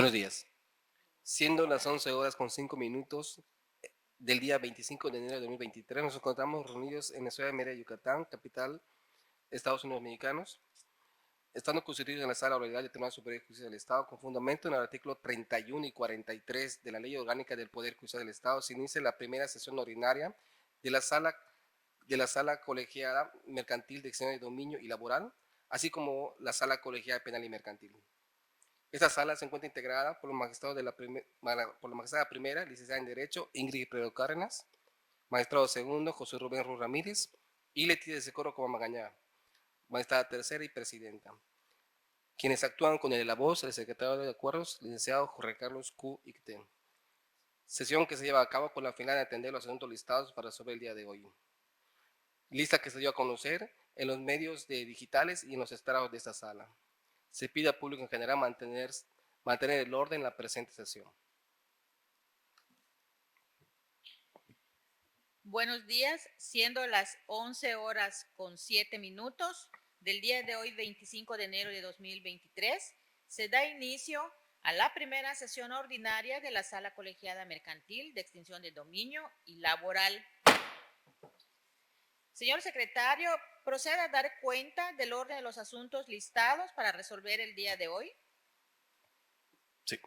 Buenos días. Siendo las 11 horas con 5 minutos del día 25 de enero de 2023, nos encontramos reunidos en la ciudad de Mérida, Yucatán, capital de Estados Unidos Mexicanos, estando constituidos en la Sala Oralidad del Tribunal Superior de Justicia del Estado, con fundamento en el artículo 31 y 43 de la Ley Orgánica del Poder Judicial del Estado, se inicia la primera sesión ordinaria de la Sala Colegiada Mercantil de Exenio de Dominio y Laboral, así como la Sala Colegiada Penal y Mercantil. Esta sala se encuentra integrada por los magistrados por la magistrada primera, licenciada en Derecho, Ingrid Pedro Cárdenas, magistrado segundo, José Rubén Ruz Ramírez, y Leticia de Secoro como Magañá, magistrada tercera y presidenta. Quienes actúan con el voz, el secretario de Acuerdos, licenciado Jorge Carlos Q. Icten. Sesión que se lleva a cabo con la finalidad de atender los asuntos listados para resolver el día de hoy. Lista que se dio a conocer en los medios digitales y en los estrados de esta sala. Se pide al público en general mantener el orden en la presente sesión. Buenos días, siendo las 11 horas con 7 minutos del día de hoy, 25 de enero de 2023, se da inicio a la primera sesión ordinaria de la Sala Colegiada Mercantil de Extinción de Dominio y Laboral. Señor secretario, proceda a dar cuenta del orden de los asuntos listados para resolver el día de hoy. Sí.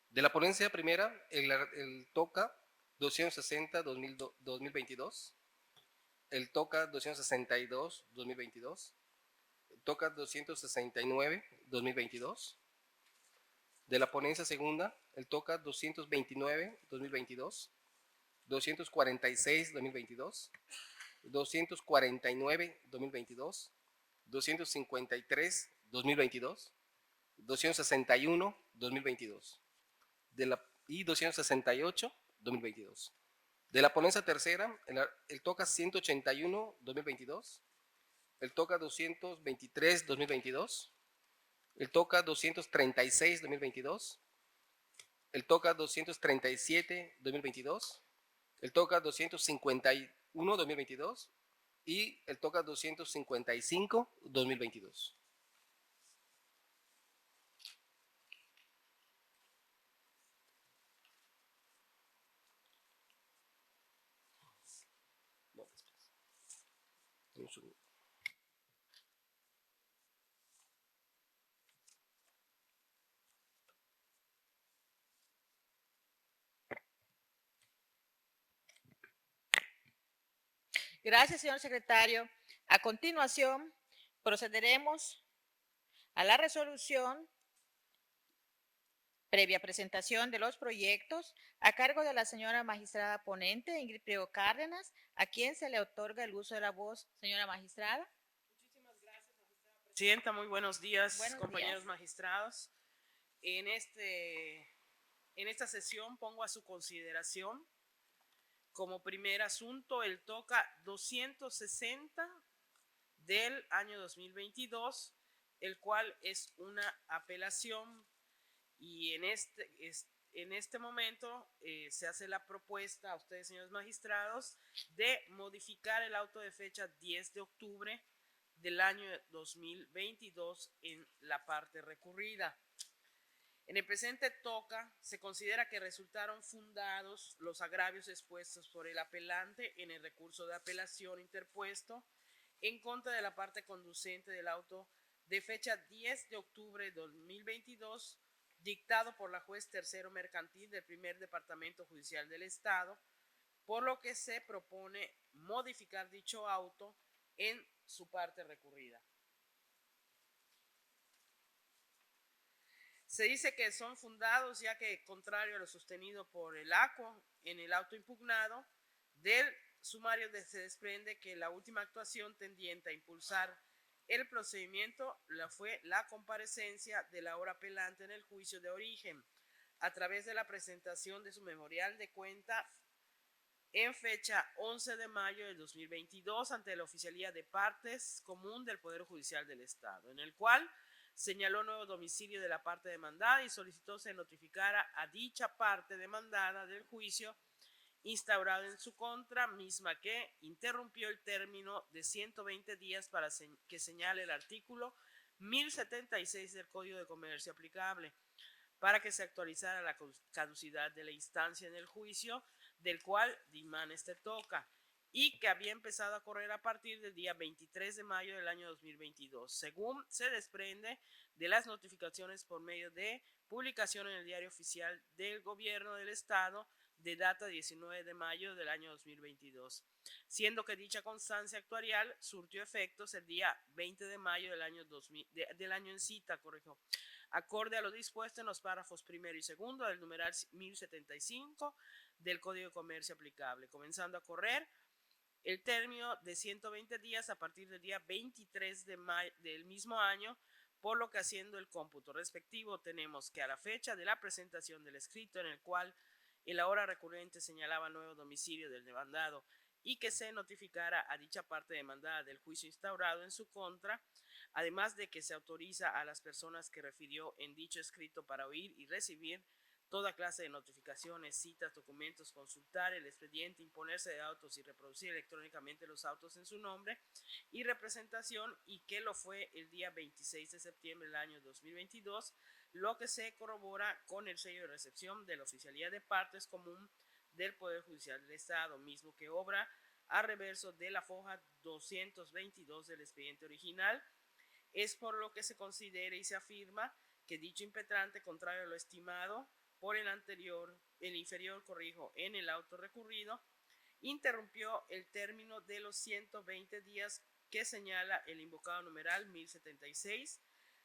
De la ponencia primera, el TOCA 260-2022, el TOCA 262-2022, el TOCA 269-2022. De la ponencia segunda, el TOCA 229-2022, 246-2022, 249-2022, 253-2022, 261-2022 y 268-2022. De la ponencia tercera, el TOCA 181-2022, el TOCA 223-2022, el TOCA 236-2022, el TOCA 237-2022, el TOCA 251-2022 y el TOCA 255-2022. Gracias, señor secretario. A continuación, procederemos a la resolución previa presentación de los proyectos a cargo de la señora magistrada ponente Ingrid Priego Cárdenas, a quien se le otorga el uso de la voz. Señora magistrada. Muchísimas gracias, magistrada presidenta. Muy buenos días, compañeros días. magistrados. En esta sesión pongo a su consideración como primer asunto el TOCA 260 del año 2022, el cual es una apelación y en este momento se hace la propuesta a ustedes, señores magistrados, de modificar el auto de fecha 10 de octubre del año 2022 en la parte recurrida. En el presente TOCA se considera que resultaron fundados los agravios expuestos por el apelante en el recurso de apelación interpuesto en contra de la parte conducente del auto de fecha 10 de octubre de 2022, dictado por la juez tercero mercantil del primer departamento judicial del Estado, por lo que se propone modificar dicho auto en su parte recurrida. Se dice que son fundados ya que, contrario a lo sostenido por el ACO en el auto impugnado, del sumario se desprende que la última actuación tendiente a impulsar el procedimiento fue la comparecencia de la hora apelante en el juicio de origen, a través de la presentación de su memorial de cuenta en fecha 11 de mayo del 2022 ante la Oficialía de Partes Común del Poder Judicial del Estado, en el cual señaló nuevo domicilio de la parte demandada y solicitó se notificara a dicha parte demandada del juicio instaurado en su contra, misma que interrumpió el término de 120 días para que señale el artículo 1076 del Código de Comercio aplicable, para que se actualizara la caducidad de la instancia en el juicio del cual dimán este toca, y que había empezado a correr a partir del día 23 de mayo del año 2022, según se desprende de las notificaciones por medio de publicación en el Diario Oficial del Gobierno del Estado de data 19 de mayo del año 2022, siendo que dicha constancia actuarial surtió efectos el día 20 de mayo del año, del año en cita, acorde a lo dispuesto en los párrafos primero y segundo del numeral 1075 del Código de Comercio aplicable, comenzando a correr el término de 120 días a partir del día 23 de mayo del mismo año, por lo que haciendo el cómputo respectivo tenemos que a la fecha de la presentación del escrito en el cual el ahora recurrente señalaba nuevo domicilio del demandado y que se notificara a dicha parte demandada del juicio instaurado en su contra, además de que se autoriza a las personas que refirió en dicho escrito para oír y recibir toda clase de notificaciones, citas, documentos, consultar el expediente, imponerse de autos y reproducir electrónicamente los autos en su nombre y representación, y que lo fue el día 26 de septiembre del año 2022, lo que se corrobora con el sello de recepción de la Oficialía de Partes Común del Poder Judicial del Estado, mismo que obra a reverso de la foja 222 del expediente original. Es por lo que se considera y se afirma que dicho impetrante, contrario a lo estimado por el inferior, en el auto recurrido, interrumpió el término de los 120 días que señala el invocado numeral 1076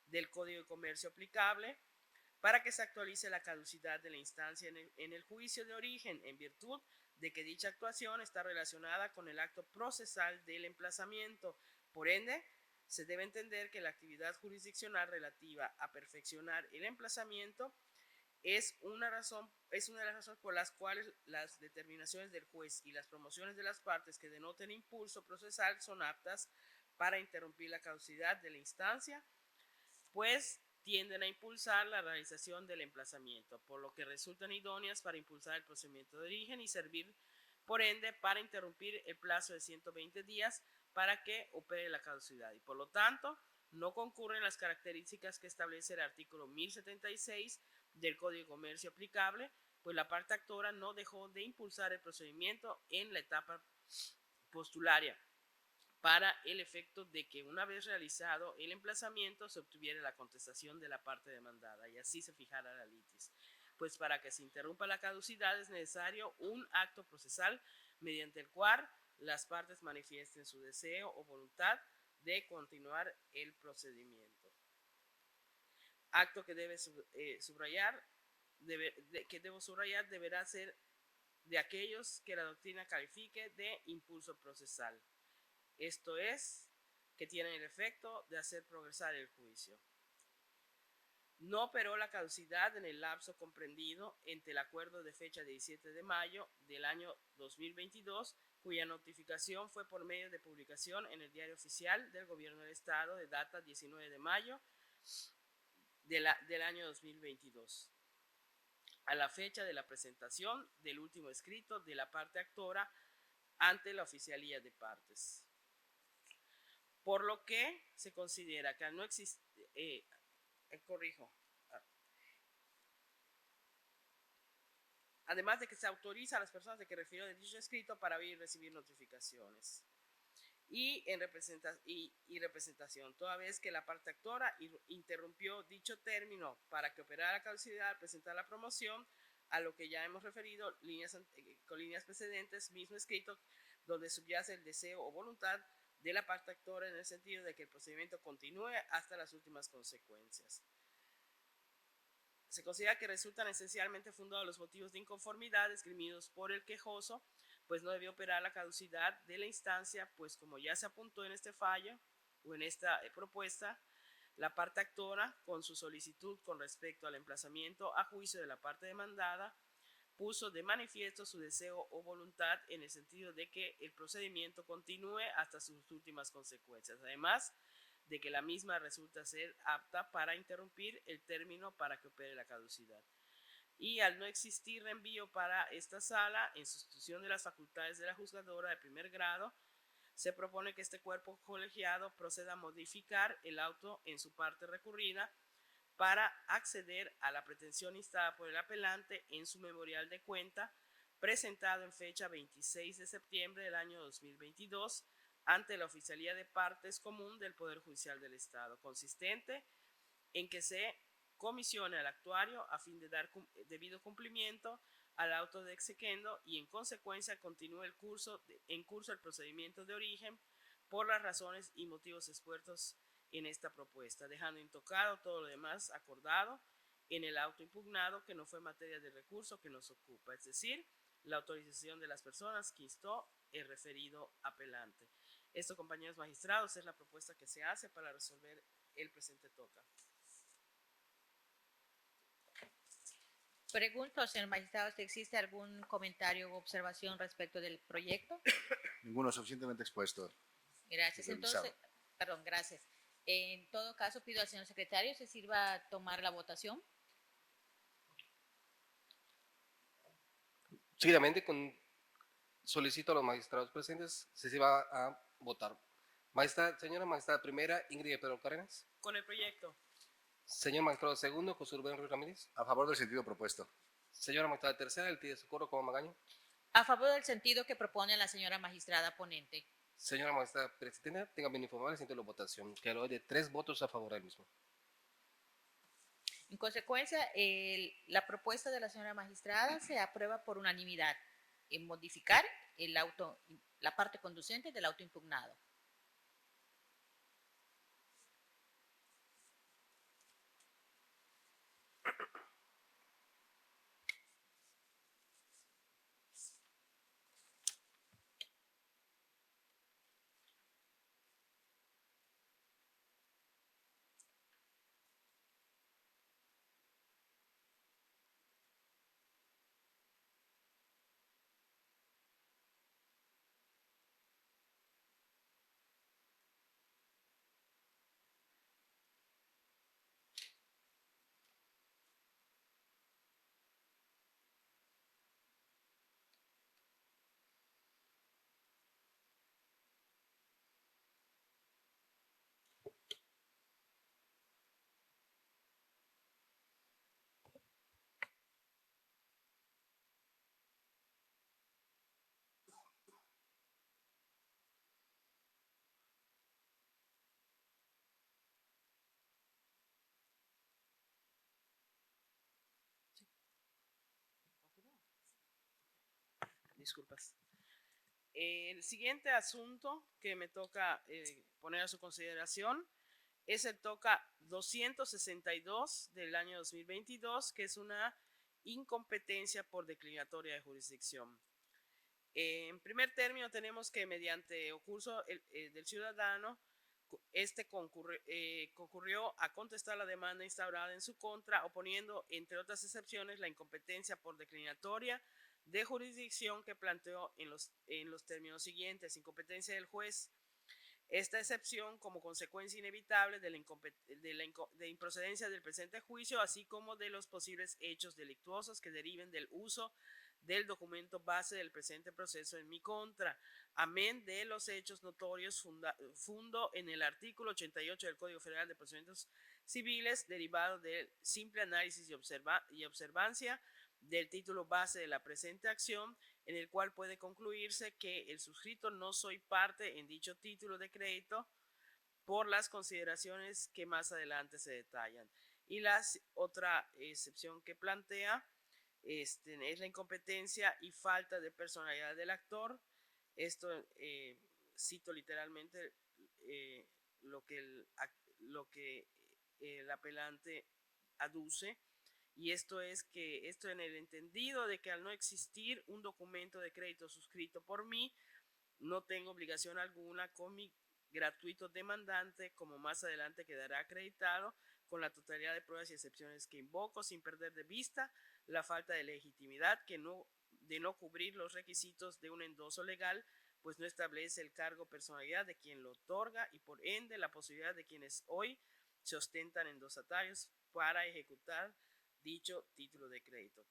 del Código de Comercio aplicable, para que se actualice la caducidad de la instancia en el juicio de origen, en virtud de que dicha actuación está relacionada con el acto procesal del emplazamiento. Por ende, se debe entender que la actividad jurisdiccional relativa a perfeccionar el emplazamiento es una de las razones por las cuales las determinaciones del juez y las promociones de las partes que denoten impulso procesal son aptas para interrumpir la caducidad de la instancia, pues tienden a impulsar la realización del emplazamiento, por lo que resultan idóneas para impulsar el procedimiento de origen y servir, por ende, para interrumpir el plazo de 120 días para que opere la caducidad, y por lo tanto no concurren las características que establece el artículo 1076 del Código de Comercio aplicable, pues la parte actora no dejó de impulsar el procedimiento en la etapa postularia, para el efecto de que una vez realizado el emplazamiento se obtuviera la contestación de la parte demandada y así se fijara la litis. Pues para que se interrumpa la caducidad es necesario un acto procesal mediante el cual las partes manifiesten su deseo o voluntad de continuar el procedimiento. Acto que debo subrayar deberá ser de aquellos que la doctrina califique de impulso procesal. Esto es, que tienen el efecto de hacer progresar el juicio. No operó la caducidad en el lapso comprendido entre el acuerdo de fecha 17 de mayo del año 2022, cuya notificación fue por medio de publicación en el Diario Oficial del Gobierno del Estado de data 19 de mayo del año 2022, a la fecha de la presentación del último escrito de la parte actora ante la Oficialía de Partes. Por lo que se considera que al no existir, además de que se autoriza a las personas de que refirió de dicho escrito para oír y recibir notificaciones y representación, toda vez que la parte actora interrumpió dicho término para que operara la caducidad, presentar la promoción, a lo que ya hemos referido con líneas precedentes, mismo escrito donde subyace el deseo o voluntad de la parte actora en el sentido de que el procedimiento continúe hasta las últimas consecuencias. Se considera que resultan esencialmente fundados los motivos de inconformidad esgrimidos por el quejoso, pues no debió operar la caducidad de la instancia, pues como ya se apuntó en este fallo o en esta propuesta, la parte actora, con su solicitud con respecto al emplazamiento a juicio de la parte demandada, puso de manifiesto su deseo o voluntad en el sentido de que el procedimiento continúe hasta sus últimas consecuencias, además de que la misma resulta ser apta para interrumpir el término para que opere la caducidad. Y al no existir reenvío para esta sala, en sustitución de las facultades de la juzgadora de primer grado, se propone que este cuerpo colegiado proceda a modificar el auto en su parte recurrida para acceder a la pretensión instada por el apelante en su memorial de cuenta presentado en fecha 26 de septiembre del año 2022 ante la Oficialía de Partes Común del Poder Judicial del Estado, consistente en que se comisione al actuario a fin de dar debido cumplimiento al auto de exequendo y en consecuencia continúe en curso el procedimiento de origen por las razones y motivos expuestos en esta propuesta, dejando intocado todo lo demás acordado en el auto impugnado que no fue materia de recurso que nos ocupa, es decir, la autorización de las personas que instó el referido apelante. Esto, compañeros magistrados, es la propuesta que se hace para resolver el presente toca. Pregunto, señor magistrado, si existe algún comentario o observación respecto del proyecto. Ninguno suficientemente expuesto. Gracias. Revisado. Entonces, perdón, gracias. En todo caso, pido al señor secretario se sirva a tomar la votación. Seguidamente, solicito a los magistrados presentes si se va a votar. Señora magistrada primera, Ingrid Pedro Cárdenas. Con el proyecto. Señor magistrado segundo, José Rubén Ruiz Ramírez. A favor del sentido propuesto. Señora magistrada tercera, Eltidia Socorro como Magaño. A favor del sentido que propone la señora magistrada ponente. Señora magistrada presidenta, tenga bien informado el sentido de la votación, que lo de 3 votos a favor del mismo. En consecuencia, la propuesta de la señora magistrada se aprueba por unanimidad en modificar la parte conducente del auto impugnado. Disculpas. El siguiente asunto que me toca poner a su consideración es el toca 262 del año 2022, que es una incompetencia por declinatoria de jurisdicción. En primer término, tenemos que mediante ocurso del ciudadano, concurrió a contestar la demanda instaurada en su contra, oponiendo, entre otras excepciones, la incompetencia por declinatoria de jurisdicción que planteó en los términos siguientes: incompetencia del juez. Esta excepción como consecuencia inevitable de improcedencia del presente juicio, así como de los posibles hechos delictuosos que deriven del uso del documento base del presente proceso en mi contra, amén de los hechos notorios fundo en el artículo 88 del Código Federal de Procedimientos Civiles, derivado del simple análisis y observancia del título base de la presente acción, en el cual puede concluirse que el suscrito no soy parte en dicho título de crédito por las consideraciones que más adelante se detallan. Y la otra excepción que plantea es la incompetencia y falta de personalidad del actor. Esto cito literalmente lo que el apelante aduce. Y esto es que esto en el entendido de que al no existir un documento de crédito suscrito por mí, no tengo obligación alguna con mi gratuito demandante, como más adelante quedará acreditado con la totalidad de pruebas y excepciones que invoco, sin perder de vista la falta de legitimidad de no cubrir los requisitos de un endoso legal, pues no establece el cargo personalidad de quien lo otorga y por ende la posibilidad de quienes hoy se ostentan endosatarios para ejecutar dicho título de crédito.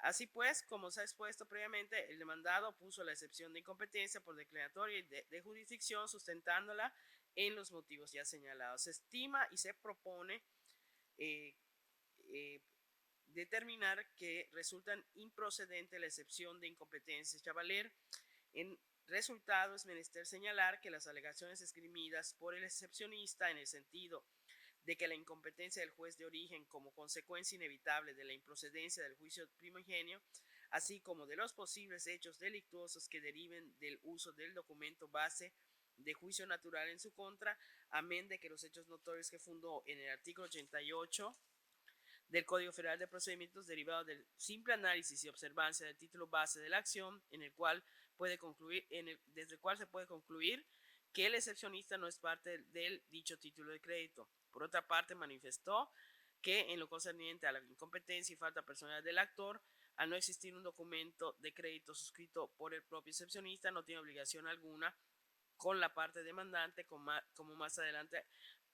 Así pues, como se ha expuesto previamente, el demandado puso la excepción de incompetencia por declaratoria y de jurisdicción sustentándola en los motivos ya señalados. Se estima y se propone determinar que resultan improcedente la excepción de incompetencia hecha valer. En resultado, es menester señalar que las alegaciones esgrimidas por el excepcionista en el sentido de que la incompetencia del juez de origen como consecuencia inevitable de la improcedencia del juicio primigenio, así como de los posibles hechos delictuosos que deriven del uso del documento base de juicio natural en su contra, amén de que los hechos notorios que fundó en el artículo 88 del Código Federal de Procedimientos derivados del simple análisis y observancia del título base de la acción, desde el cual se puede concluir que el excepcionista no es parte del dicho título de crédito. Por otra parte, manifestó que en lo concerniente a la incompetencia y falta personal del actor, al no existir un documento de crédito suscrito por el propio excepcionista, no tiene obligación alguna con la parte demandante, como más adelante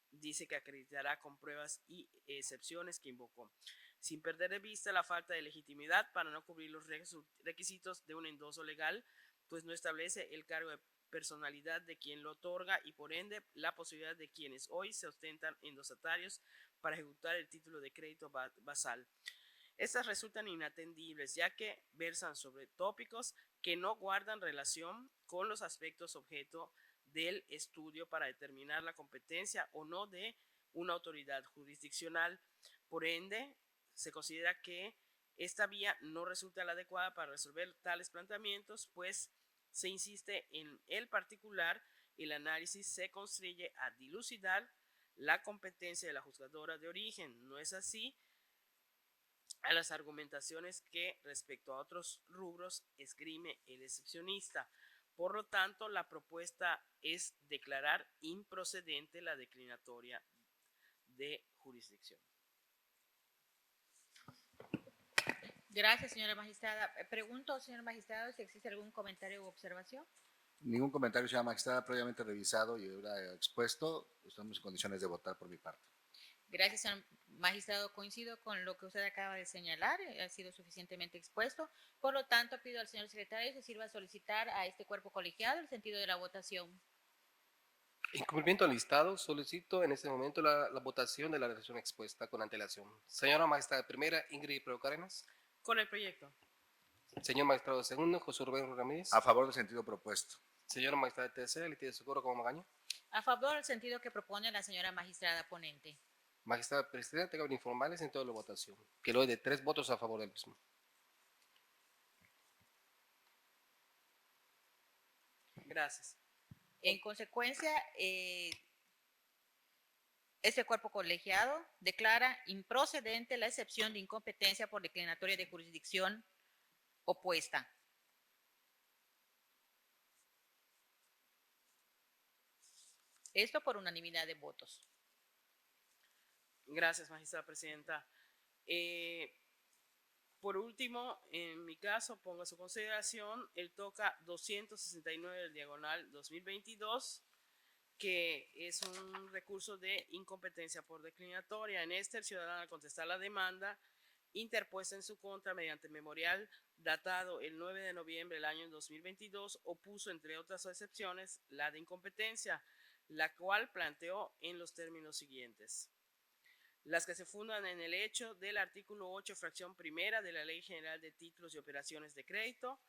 dice que acreditará con pruebas y excepciones que invocó, sin perder de vista la falta de legitimidad para no cubrir los requisitos de un endoso legal, pues no establece el cargo de personalidad de quien lo otorga y por ende la posibilidad de quienes hoy se ostentan endosatarios para ejecutar el título de crédito basal. Estas resultan inatendibles ya que versan sobre tópicos que no guardan relación con los aspectos objeto del estudio para determinar la competencia o no de una autoridad jurisdiccional. Por ende, se considera que esta vía no resulta la adecuada para resolver tales planteamientos, pues se insiste en el particular y el análisis se constriñe a dilucidar la competencia de la juzgadora de origen. No es así a las argumentaciones que respecto a otros rubros esgrime el excepcionista. Por lo tanto, la propuesta es declarar improcedente la declinatoria de jurisdicción. Gracias, señora magistrada. Pregunto, señor magistrado, si existe algún comentario u observación. Ningún comentario, señora magistrada, previamente revisado y ahora expuesto. Estamos en condiciones de votar por mi parte. Gracias, señor magistrado. Coincido con lo que usted acaba de señalar. Ha sido suficientemente expuesto. Por lo tanto, pido al señor secretario que se sirva a solicitar a este cuerpo colegiado el sentido de la votación. En cumplimiento al listado, solicito en este momento la votación de la resolución expuesta con antelación. Señora magistrada primera, Ingrid Prado Cárdenas. Con el proyecto. Señor magistrado segundo, José Rubén Ramírez. A favor del sentido propuesto. Señora magistrada tercera, Leticia Socorro como Magaña. A favor del sentido que propone la señora magistrada ponente. Magistrada presidenta, tengo que informarles en toda la votación, que lo doy de 3 votos a favor del mismo. Gracias. En consecuencia, este cuerpo colegiado declara improcedente la excepción de incompetencia por declinatoria de jurisdicción opuesta. Esto por unanimidad de votos. Gracias, magistrada presidenta. Por último, en mi caso, pongo a su consideración el TOCA 269 del diagonal 2022, que es un recurso de incompetencia por declinatoria. En este, el ciudadano, al contestar la demanda interpuesta en su contra mediante memorial datado el 9 de noviembre del año 2022, opuso, entre otras excepciones, la de incompetencia, la cual planteó en los términos siguientes: las que se fundan en el hecho del artículo 8, fracción primera de la Ley General de Títulos y Operaciones de Crédito,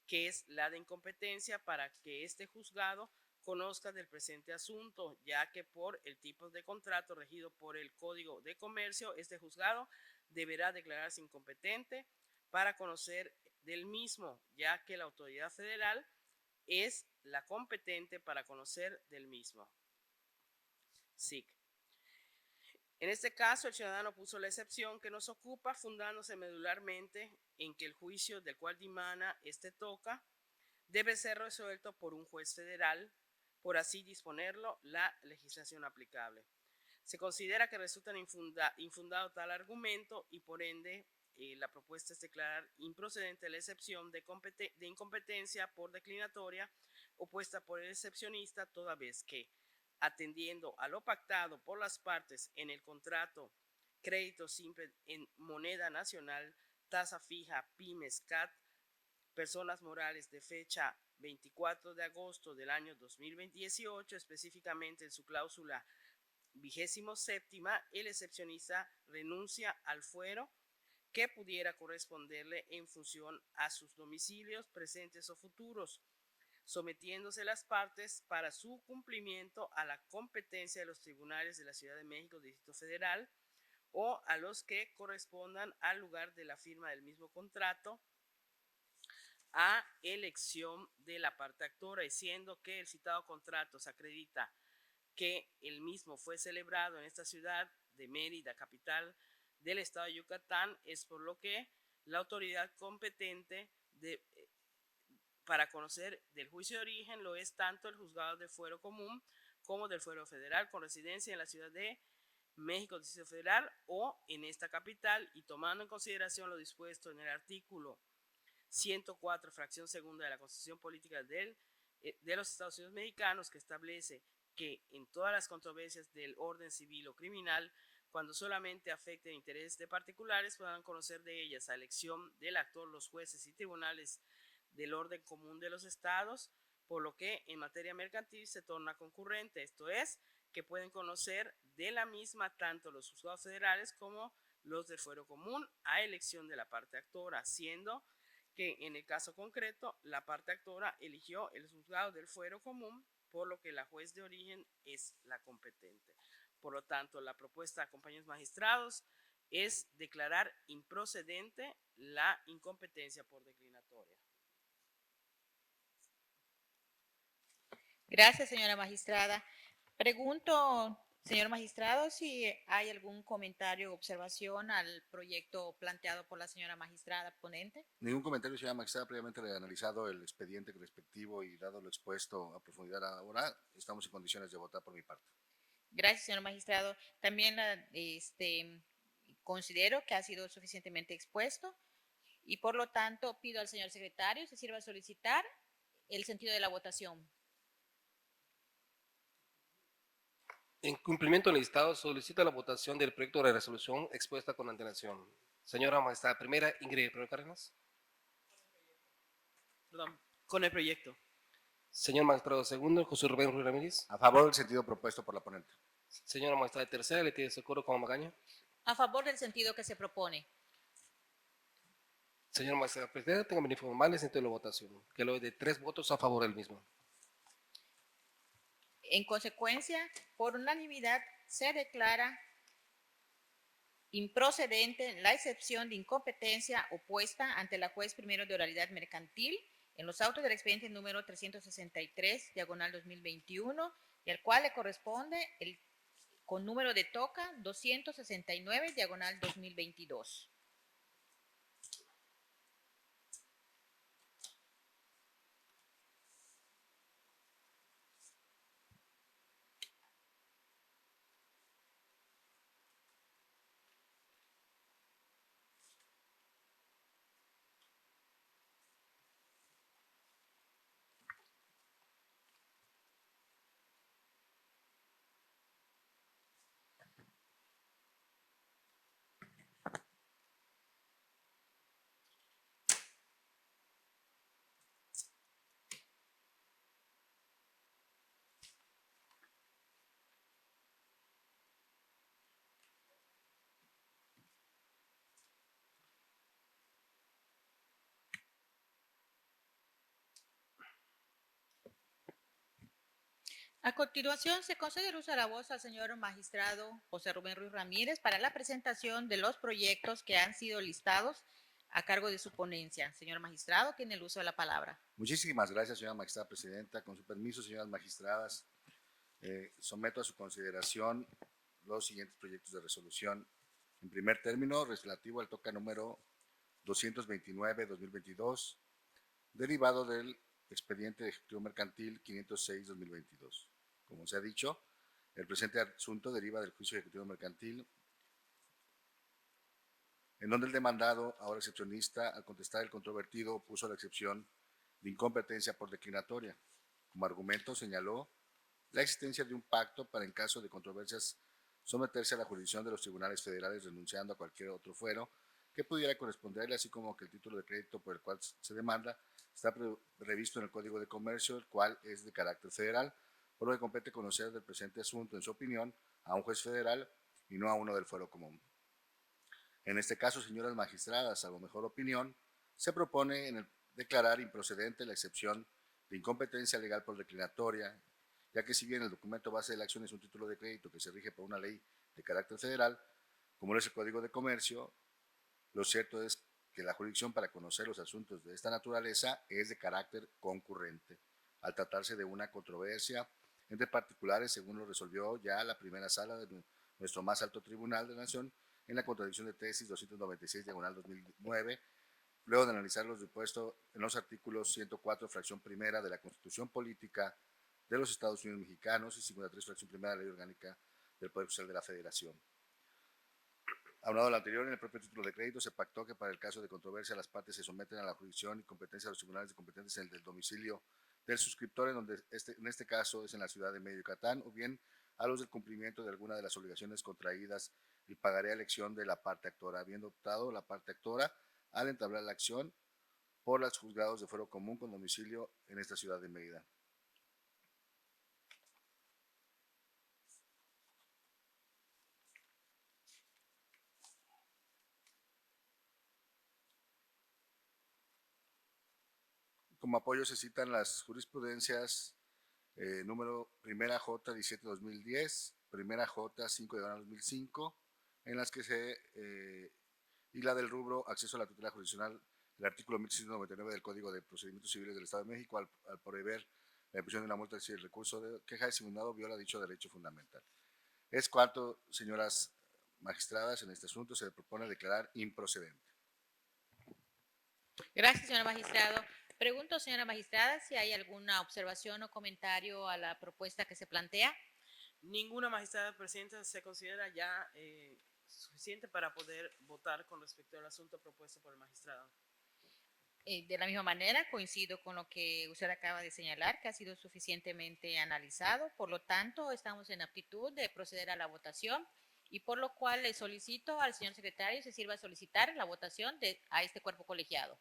que es la de incompetencia para que este juzgado conozca del presente asunto, ya que por el tipo de contrato regido por el Código de Comercio, este juzgado deberá declararse incompetente para conocer del mismo, ya que la autoridad federal es la competente para conocer del mismo. SIC. En este caso, el ciudadano puso la excepción que nos ocupa, fundándose medularmente en que el juicio del cual dimana este TOCA debe ser resuelto por un juez federal, por así disponerlo la legislación aplicable. Se considera que resulta infundado tal argumento y por ende la propuesta es declarar improcedente la excepción de incompetencia por declinatoria opuesta por el excepcionista, toda vez que, atendiendo a lo pactado por las partes en el contrato crédito simple en moneda nacional, tasa fija, pymes, CAT, personas morales de fecha 24 de agosto del año 2018, específicamente en su cláusula 27ª, el excepcionista renuncia al fuero que pudiera corresponderle en función a sus domicilios presentes o futuros, sometiéndose las partes para su cumplimiento a la competencia de los tribunales de la Ciudad de México, Distrito Federal, o a los que correspondan al lugar de la firma del mismo contrato, a elección de la parte actora, y siendo que el citado contrato se acredita que el mismo fue celebrado en esta ciudad de Mérida, capital del estado de Yucatán, es por lo que la autoridad competente para conocer del juicio de origen lo es tanto el juzgado de fuero común como del fuero federal con residencia en la Ciudad de México, Distrito Federal, o en esta capital, y tomando en consideración lo dispuesto en el artículo 104, fracción segunda de la Constitución Política de los Estados Unidos Mexicanos, que establece que en todas las controversias del orden civil o criminal, cuando solamente afecten intereses de particulares, podrán conocer de ellas a elección del actor los jueces y tribunales del orden común de los estados, por lo que en materia mercantil se torna concurrente, esto es, que pueden conocer de la misma tanto los juzgados federales como los del fuero común a elección de la parte actora, siendo que en el caso concreto la parte actora eligió el juzgado del fuero común, por lo que la juez de origen es la competente. Por lo tanto, la propuesta de compañeros magistrados es declarar improcedente la incompetencia por declinatoria. Gracias, señora magistrada. Pregunto, señor magistrado, si hay algún comentario o observación al proyecto planteado por la señora magistrada ponente. Ningún comentario, señora magistrada. Previamente analizado el expediente respectivo y dado lo expuesto a profundidad ahora, estamos en condiciones de votar por mi parte. Gracias, señor magistrado. También considero que ha sido suficientemente expuesto y por lo tanto pido al señor secretario se sirva a solicitar el sentido de la votación. En cumplimiento del listado, solicito la votación del proyecto de resolución expuesta con antelación. Señora magistrada primera, Ingrid Romero Cárdenas. Perdón, con el proyecto. Señor magistrado segundo, José Rubén Ruiz Ramírez. A favor del sentido propuesto por la ponente. Señora magistrada tercera, Leticia Socorro como Magaña. A favor del sentido que se propone. Señor magistrado presidente, tengo mi informal el sentido de la votación, que lo de 3 votos a favor del mismo. En consecuencia, por unanimidad se declara improcedente la excepción de incompetencia opuesta ante la juez primero de oralidad mercantil en los autos del expediente número 363, diagonal 2021, y al cual le corresponde el con número de toca 269, diagonal 2022. A continuación, se concede el uso de la voz al señor magistrado José Rubén Ruiz Ramírez para la presentación de los proyectos que han sido listados a cargo de su ponencia. Señor magistrado, tiene el uso de la palabra. Muchísimas gracias, señora magistrada presidenta. Con su permiso, señoras magistradas, someto a su consideración los siguientes proyectos de resolución. En primer término, relativo al toca número 229-2022, derivado del expediente ejecutivo mercantil 506-2022. Como se ha dicho, el presente asunto deriva del juicio ejecutivo mercantil, en donde el demandado, ahora excepcionista, al contestar el controvertido, puso la excepción de incompetencia por declinatoria. Como argumento señaló la existencia de un pacto para, en caso de controversias, someterse a la jurisdicción de los tribunales federales, renunciando a cualquier otro fuero que pudiera corresponderle, así como que el título de crédito por el cual se demanda está previsto en el Código de Comercio, el cual es de carácter federal, por lo que compete conocer del presente asunto, en su opinión, a un juez federal y no a uno del fuero común. En este caso, señoras magistradas, a lo mejor opinión, se propone declarar improcedente la excepción de incompetencia legal por declinatoria, ya que si bien el documento base de la acción es un título de crédito que se rige por una ley de carácter federal, como lo es el Código de Comercio, lo cierto es que la jurisdicción para conocer los asuntos de esta naturaleza es de carácter concurrente, al tratarse de una controversia entre particulares, según lo resolvió ya la primera sala de nuestro más alto tribunal de la Nación, en la contradicción de tesis 296/2009, luego de analizar los dispuestos en los artículos 104, fracción primera de la Constitución Política de los Estados Unidos Mexicanos y 53, fracción primera de la Ley Orgánica del Poder Judicial de la Federación. Aunado a lo anterior, en el propio título de crédito se pactó que para el caso de controversia las partes se someten a la jurisdicción y competencia de los tribunales competentes en el del domicilio del suscriptor, en este caso es en la ciudad de Mérida, Yucatán, o bien a los del cumplimiento de alguna de las obligaciones contraídas y pagaré a elección de la parte actora, habiendo optado la parte actora al entablar la acción por los juzgados de fuero común con domicilio en esta ciudad de Mérida. Como apoyo se citan las jurisprudencias número primera J 17/2010, primera J 5/2005, en las que y la del rubro acceso a la tutela jurisdiccional, el artículo 1699 del Código de Procedimientos Civiles del Estado de México, al prohibir la imposición de una multa si el recurso de queja es impugnado viola dicho derecho fundamental. Es cuanto, señoras magistradas, en este asunto se le propone declarar improcedente. Gracias, señor magistrado. Pregunto, señora magistrada, si hay alguna observación o comentario a la propuesta que se plantea. Ninguna magistrada presente se considera ya suficiente para poder votar con respecto al asunto propuesto por el magistrado. De la misma manera, coincido con lo que usted acaba de señalar, que ha sido suficientemente analizado. Por lo tanto, estamos en aptitud de proceder a la votación y por lo cual le solicito al señor secretario se sirva a solicitar la votación a este cuerpo colegiado.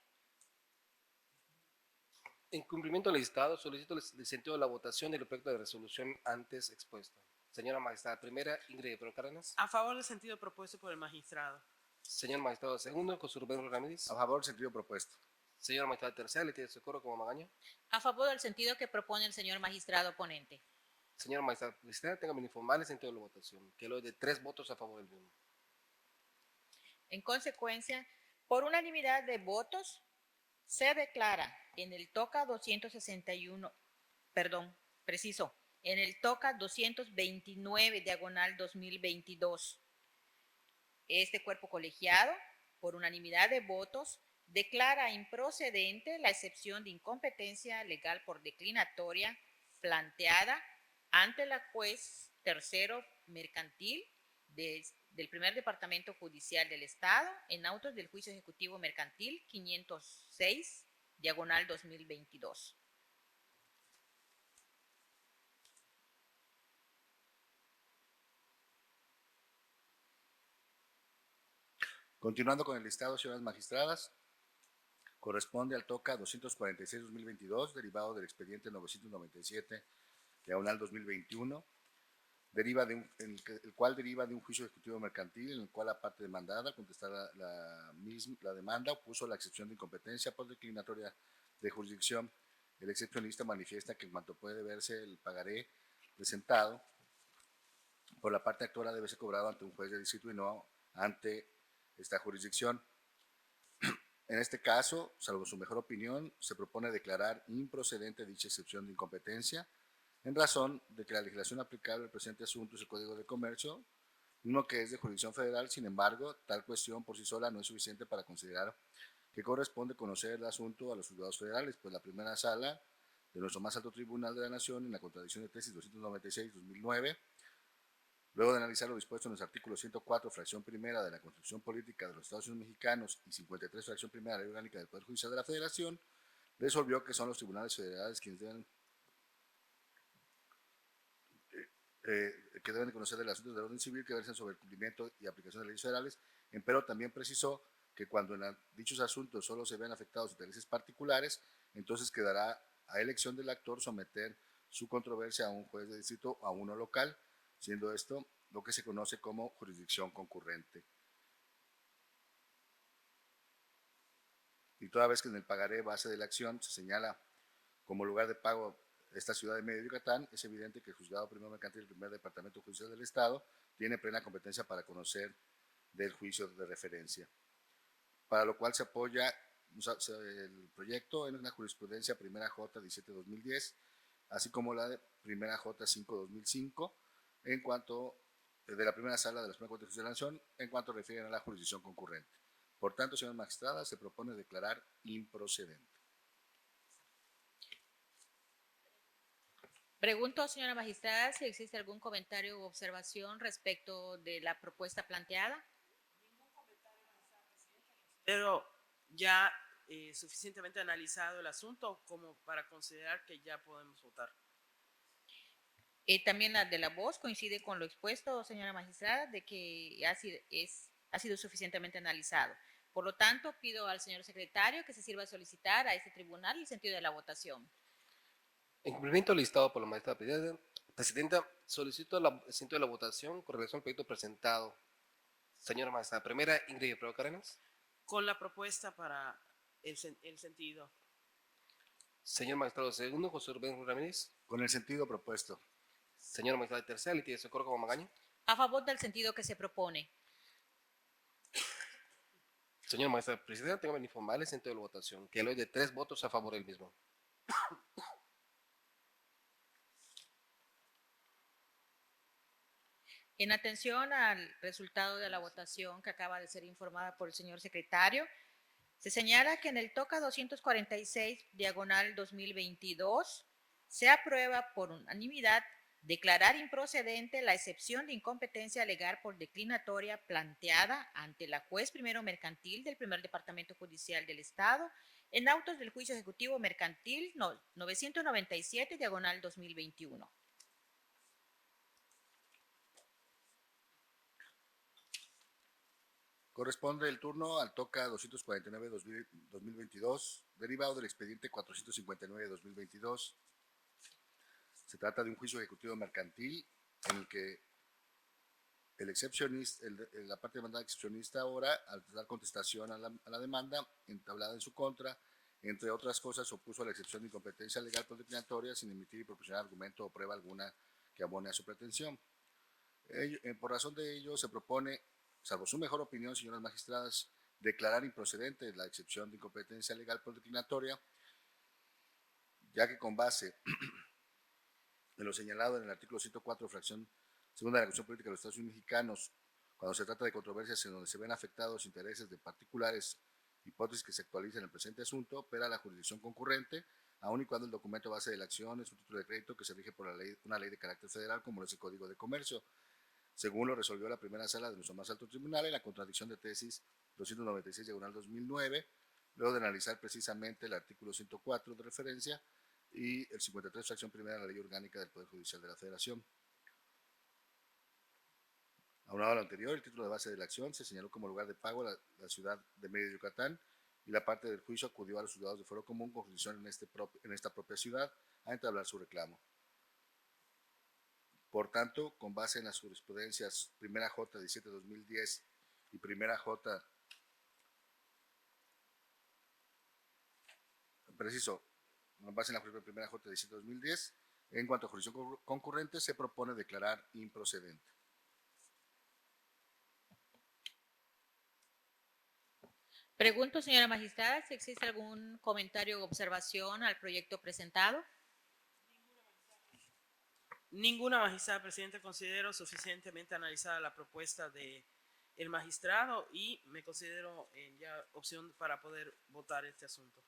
En cumplimiento al listado, solicito el sentido de la votación del proyecto de resolución antes expuesto. Señora magistrada primera, Ingrid Pro Cárdenas. A favor del sentido propuesto por el magistrado. Señor magistrado segundo, José Rubén Ramírez. A favor del sentido propuesto. Señora magistrada tercera, Leticia Socorro como Magaña. A favor del sentido que propone el señor magistrado ponente. Señora magistrada presidenta, tenga informar el sentido de la votación, que lo de 3 votos a favor del mismo. En consecuencia, por unanimidad de votos, se declara en el TOCA 261, en el TOCA 229 diagonal 2022. Este cuerpo colegiado, por unanimidad de votos, declara improcedente la excepción de incompetencia legal por declinatoria planteada ante la juez tercero mercantil del primer departamento judicial del Estado en autos del juicio ejecutivo mercantil 506 diagonal 2022. Continuando con el listado, señoras magistradas, corresponde al TOCA 246/2022, derivado del expediente 997, diagonal 2021, el cual deriva de un juicio ejecutivo mercantil en el cual la parte demandada, contestada la demanda, opuso la excepción de incompetencia por declinatoria de jurisdicción. El excepcionista manifiesta que en cuanto puede verse el pagaré presentado por la parte actora debe ser cobrado ante un juez de distrito y no ante esta jurisdicción. En este caso, salvo su mejor opinión, se propone declarar improcedente dicha excepción de incompetencia en razón de que la legislación aplicable al presente asunto es el Código de Comercio, uno que es de jurisdicción federal. Sin embargo, tal cuestión por sí sola no es suficiente para considerar que corresponde conocer el asunto a los juzgados federales, pues la primera sala de nuestro más alto tribunal de la Nación, en la contradicción de tesis 296/2009, luego de analizar lo dispuesto en los artículos 104, fracción primera de la Constitución Política de los Estados Unidos Mexicanos y 53, fracción primera de la Ley Orgánica del Poder Judicial de la Federación, resolvió que son los tribunales federales quienes deben conocer del asunto del orden civil que versen sobre el cumplimiento y aplicación de leyes federales, pero también precisó que cuando en dichos asuntos solo se ven afectados intereses particulares, entonces quedará a elección del actor someter su controversia a un juez de distrito o a uno local, siendo esto lo que se conoce como jurisdicción concurrente. Y toda vez que en el pagaré base de la acción se señala como lugar de pago esta ciudad de Mérida, Yucatán, es evidente que el Juzgado Primero Mercantil del Primer Departamento Judicial del Estado tiene plena competencia para conocer del juicio de referencia, para lo cual se apoya el proyecto en una jurisprudencia Primera J 17-2010, así como la de Primera J 5-2005, en cuanto de la primera sala de la Suprema Corte de Justicia de la Nación, en cuanto refieren a la jurisdicción concurrente. Por tanto, señora magistrada, se propone declarar improcedente. Pregunto, señora magistrada, si existe algún comentario u observación respecto de la propuesta planteada. Pero ya suficientemente analizado el asunto como para considerar que ya podemos votar. También la de la voz coincide con lo expuesto, señora magistrada, de que ha sido suficientemente analizado. Por lo tanto, pido al señor secretario que se sirva a solicitar a este tribunal el sentido de la votación. En cumplimiento al listado por la magistrada presidenta, solicito el sentido de la votación con relación al proyecto presentado. Señora magistrada primera, Ingrid Alfredo Cárdenas. Con la propuesta para el sentido. Señor magistrado segundo, José Rubén Ramírez. Con el sentido propuesto. Señora magistrada tercera, Leticia Socorro como Magaño. A favor del sentido que se propone. Señor magistrado presidenta, tengo que informar el sentido de la votación, que le doy de 3 votos a favor del mismo. En atención al resultado de la votación que acaba de ser informada por el señor secretario, se señala que en el TOCA 246/2022 se aprueba por unanimidad declarar improcedente la excepción de incompetencia legal por declinatoria planteada ante la juez primero mercantil del Primer Departamento Judicial del Estado en autos del juicio ejecutivo mercantil 997/2021. Corresponde el turno al TOCA 249-2022, derivado del expediente 459-2022. Se trata de un juicio ejecutivo mercantil en el que el excepcionista, la parte demandada excepcionista ahora, al dar contestación a la demanda entablada en su contra, entre otras cosas, opuso a la excepción de incompetencia legal por declinatoria sin emitir y proporcionar argumento o prueba alguna que abone a su pretensión. Por razón de ello, se propone, salvo su mejor opinión, señoras magistradas, declarar improcedente la excepción de incompetencia legal por declinatoria, ya que con base en lo señalado en el artículo 104, fracción segunda de la Constitución Política de los Estados Unidos Mexicanos, cuando se trata de controversias en donde se ven afectados intereses de particulares, hipótesis que se actualizan en el presente asunto, opera la jurisdicción concurrente, aun y cuando el documento base de la acción es un título de crédito que se rige por una ley de carácter federal, como es el Código de Comercio, según lo resolvió la primera sala de nuestro más alto tribunal en la contradicción de tesis 296/2009, luego de analizar precisamente el artículo 104 de referencia y el 53, fracción primera de la Ley Orgánica del Poder Judicial de la Federación. Aunado a lo anterior, el título de base de la acción se señaló como lugar de pago la ciudad de Mérida, Yucatán, y la parte del juicio acudió a los juzgados de fuero común con jurisdicción en esta propia ciudad a entablar su reclamo. Por tanto, con base en las jurisprudencias Primera J 17-2010 y Primera J, con base en la jurisprudencia Primera J 17-2010, en cuanto a jurisdicción concurrente, se propone declarar improcedente. Pregunto, señora magistrada, si existe algún comentario o observación al proyecto presentado. Ninguna magistrada presidenta. Considero suficientemente analizada la propuesta del magistrado y me considero ya opción para poder votar este asunto.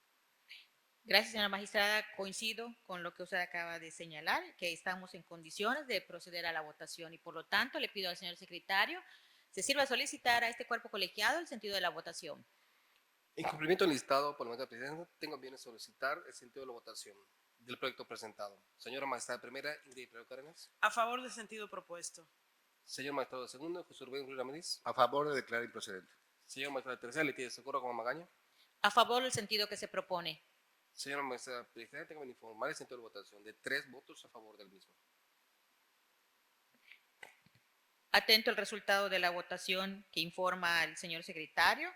Gracias, señora magistrada. Coincido con lo que usted acaba de señalar, que estamos en condiciones de proceder a la votación y por lo tanto le pido al señor secretario se sirva a solicitar a este cuerpo colegiado el sentido de la votación. En cumplimiento al listado por la magistrada presidenta, tengo bien solicitar el sentido de la votación del proyecto presentado. Señora magistrada primera, Ingrid Alfredo Cárdenas. A favor del sentido propuesto. Señor magistrado segundo, José Rubén Ramírez. A favor de declarar improcedente. Señor magistrado de tercera, Leticia Socorro como Magaña. A favor del sentido que se propone. Señor magistrado presidente, tengo que informar el sentido de votación de 3 votos a favor del mismo. Atento al resultado de la votación que informa el señor secretario.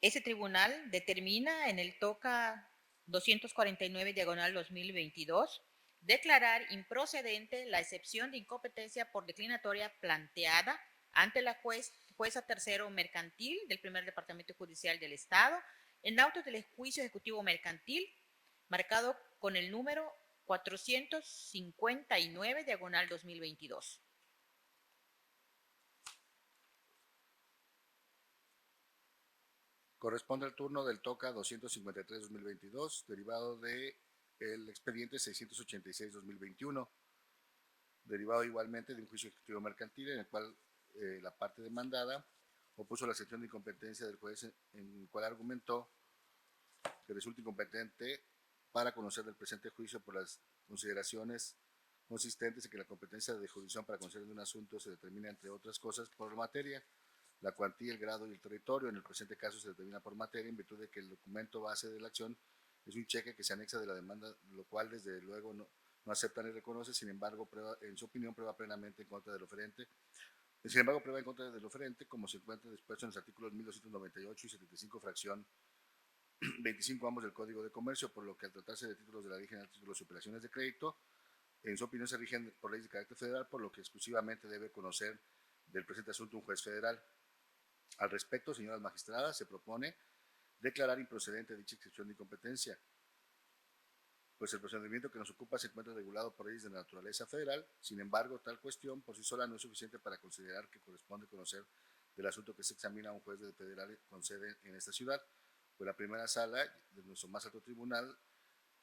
Ese tribunal determina en el TOCA 249 diagonal 2022 declarar improcedente la excepción de incompetencia por declinatoria planteada ante la jueza tercero mercantil del primer departamento judicial del Estado en autos del juicio ejecutivo mercantil marcado con el número 459 diagonal 2022. Corresponde al turno del TOCA 253-2022, derivado del expediente 686-2021, derivado igualmente de un juicio ejecutivo mercantil en el cual la parte demandada opuso la excepción de incompetencia del juez, en el cual argumentó que resulta incompetente para conocer del presente juicio por las consideraciones consistentes en que la competencia de jurisdicción para conocer de un asunto se determina, entre otras cosas, por materia, la cuantía, el grado y el territorio. En el presente caso se determina por materia, en virtud de que el documento base de la acción es un cheque que se anexa de la demanda, lo cual desde luego no acepta ni reconoce. Sin embargo, en su opinión, prueba plenamente en contra del oferente. Sin embargo, prueba en contra del oferente, como se encuentra dispuesto en los artículos 1298 y 75, fracción 25 ambos del Código de Comercio, por lo que al tratarse de títulos de la Ley General de Títulos y Operaciones de Crédito, en su opinión se rigen por leyes de carácter federal, por lo que exclusivamente debe conocer del presente asunto un juez federal. Al respecto, señoras magistradas, se propone declarar improcedente dicha excepción de incompetencia, pues el procedimiento que nos ocupa se encuentra regulado por leyes de naturaleza federal. Sin embargo, tal cuestión por sí sola no es suficiente para considerar que corresponde conocer del asunto que se examina a un juez federal con sede en esta ciudad, pues la primera sala de nuestro más alto tribunal,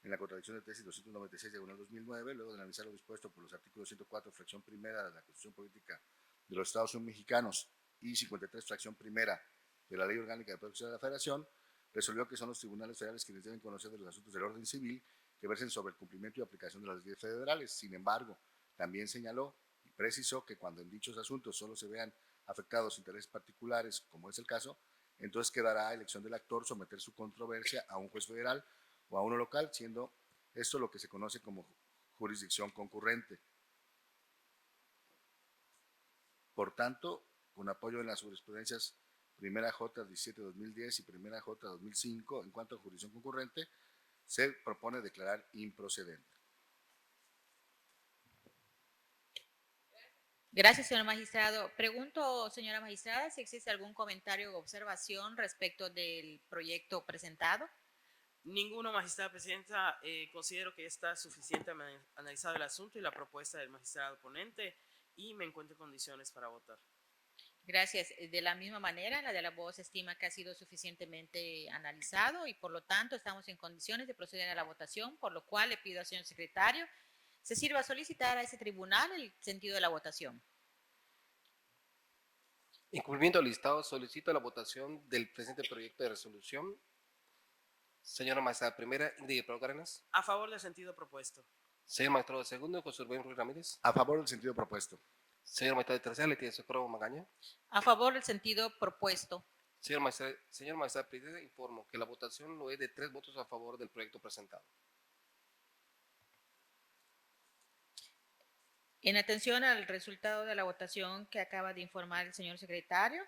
en la contradicción de tesis 296 diagonal 2009, luego de analizar lo dispuesto por los artículos 104 fracción primera de la Constitución Política de los Estados Unidos Mexicanos y 53 fracción primera de la Ley Orgánica de Protección de la Federación, resolvió que son los tribunales federales quienes deben conocer de los asuntos del orden civil que versen sobre el cumplimiento y aplicación de las leyes federales. Sin embargo, también señaló y precisó que cuando en dichos asuntos solo se vean afectados intereses particulares, como es el caso, entonces quedará a elección del actor someter su controversia a un juez federal o a uno local, siendo esto lo que se conoce como jurisdicción concurrente. Por tanto, con apoyo en las jurisprudencias Primera J 17-2010 y Primera J 2005, en cuanto a jurisdicción concurrente, se propone declarar improcedente. Gracias, señor magistrado. Pregunto, señora magistrada, si existe algún comentario o observación respecto del proyecto presentado. Ninguno, magistrada presidenta. Considero que ya está suficientemente analizado el asunto y la propuesta del magistrado ponente y me encuentro en condiciones para votar. Gracias. De la misma manera, la de la voz estima que ha sido suficientemente analizado y por lo tanto estamos en condiciones de proceder a la votación, por lo cual le pido al señor secretario se sirva a solicitar a ese tribunal el sentido de la votación. En cumplimiento al listado, solicito la votación del presente proyecto de resolución. Señora magistrada primera, Ingrid Prado Cárdenas. A favor del sentido propuesto. Señor magistrado segundo, José Rubén Ruiz Ramírez. A favor del sentido propuesto. Señor magistrado de tercera, Leticia Socorro Magaña. A favor del sentido propuesto. Señor magistrado presidente, informo que la votación lo es de 3 votos a favor del proyecto presentado. En atención al resultado de la votación que acaba de informar el señor secretario,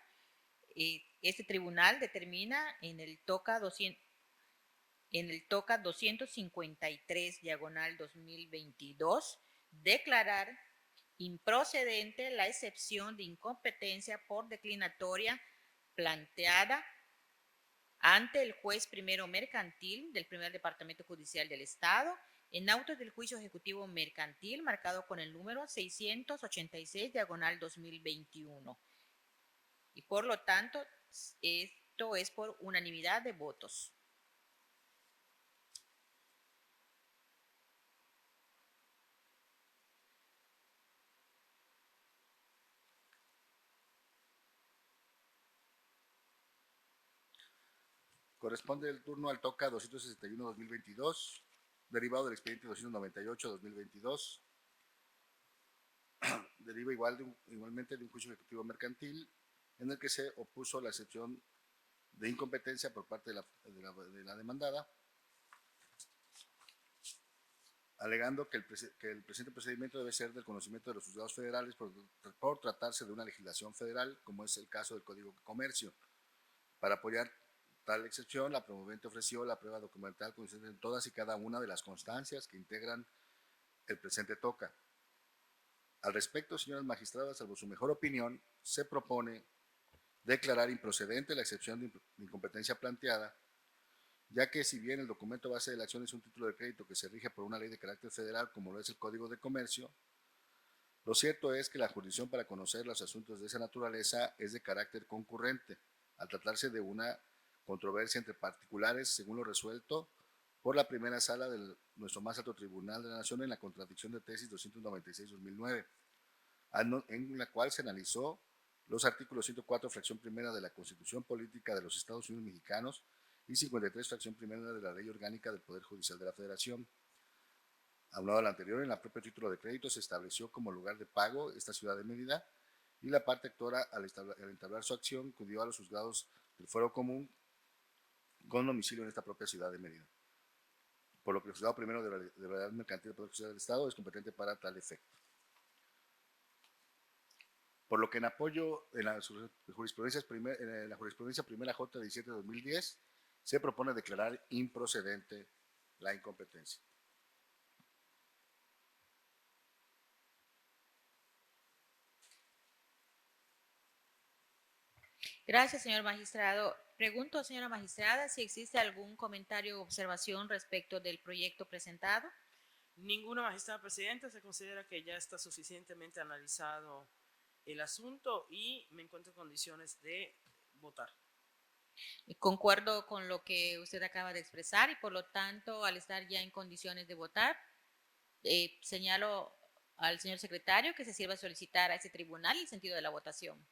este tribunal determina en el TOCA 253 diagonal 2022 declarar improcedente la excepción de incompetencia por declinatoria planteada ante el juez primero mercantil del primer departamento judicial del Estado en autos del juicio ejecutivo mercantil marcado con el número 686 diagonal 2021. Y por lo tanto, esto es por unanimidad de votos. Corresponde el turno al TOCA 261-2022, derivado del expediente 298-2022. Deriva igualmente de un juicio ejecutivo mercantil, en el que se opuso la excepción de incompetencia por parte de la demandada, alegando que el presente procedimiento debe ser del conocimiento de los juzgados federales por tratarse de una legislación federal, como es el caso del Código de Comercio. Para apoyar tal excepción, la promovente ofreció la prueba documental consistente en todas y cada una de las constancias que integran el presente TOCA. Al respecto, señoras magistradas, salvo su mejor opinión, se propone declarar improcedente la excepción de incompetencia planteada, ya que si bien el documento base de la acción es un título de crédito que se rige por una ley de carácter federal, como lo es el Código de Comercio, lo cierto es que la jurisdicción para conocer los asuntos de esa naturaleza es de carácter concurrente, al tratarse de una controversia entre particulares, según lo resuelto por la primera sala de nuestro más alto tribunal de la Nación en la contradicción de tesis 296-2009, en la cual se analizó los artículos 104, fracción primera de la Constitución Política de los Estados Unidos Mexicanos y 53, fracción primera de la Ley Orgánica del Poder Judicial de la Federación. Aunado al anterior, en el propio título de crédito se estableció como lugar de pago esta ciudad de Mérida y la parte actora, al entablar su acción, acudió a los juzgados del Fuero Común con domicilio en esta propia ciudad de Mérida, por lo que el juzgado primero de la Verdad Mercantil del Poder Judicial del Estado es competente para tal efecto. Por lo que en apoyo en la jurisprudencia primera J 17/2010 se propone declarar improcedente la incompetencia. Gracias, señor magistrado. Pregunto, señora magistrada, si existe algún comentario o observación respecto del proyecto presentado. Ninguna magistrada presidenta. Se considera que ya está suficientemente analizado el asunto y me encuentro en condiciones de votar. Concuerdo con lo que usted acaba de expresar y por lo tanto, al estar ya en condiciones de votar, señalo al señor secretario que se sirva a solicitar a ese tribunal el sentido de la votación.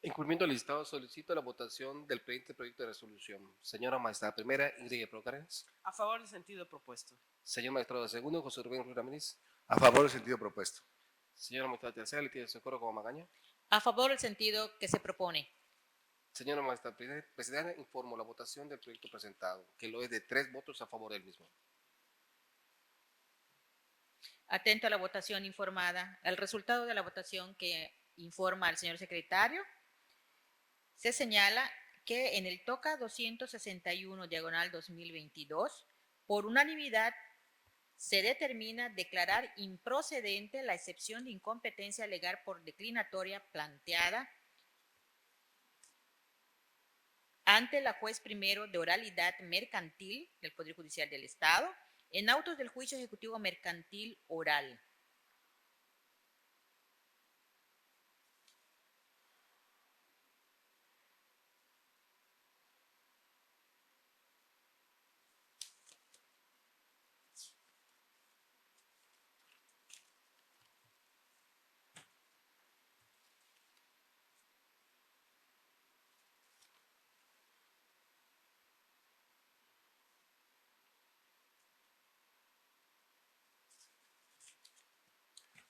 En cumplimiento del listado, solicito la votación del proyecto de resolución. Señora magistrada primera, Ingrid Procárez. A favor del sentido propuesto. Señor magistrado segundo, José Rubén Ruiz Ramírez. A favor del sentido propuesto. Señora magistrada tercera, Leticia Socorro como Magaña. A favor del sentido que se propone. Señora magistrada presidenta, informo la votación del proyecto presentado, que lo es de 3 votos a favor del mismo. Atento a la votación informada. El resultado de la votación que informa al señor secretario, se señala que en el TOCA 261/2022, por unanimidad, se determina declarar improcedente la excepción de incompetencia legal por declinatoria planteada ante la juez primero de oralidad mercantil del Poder Judicial del Estado en autos del juicio ejecutivo mercantil oral.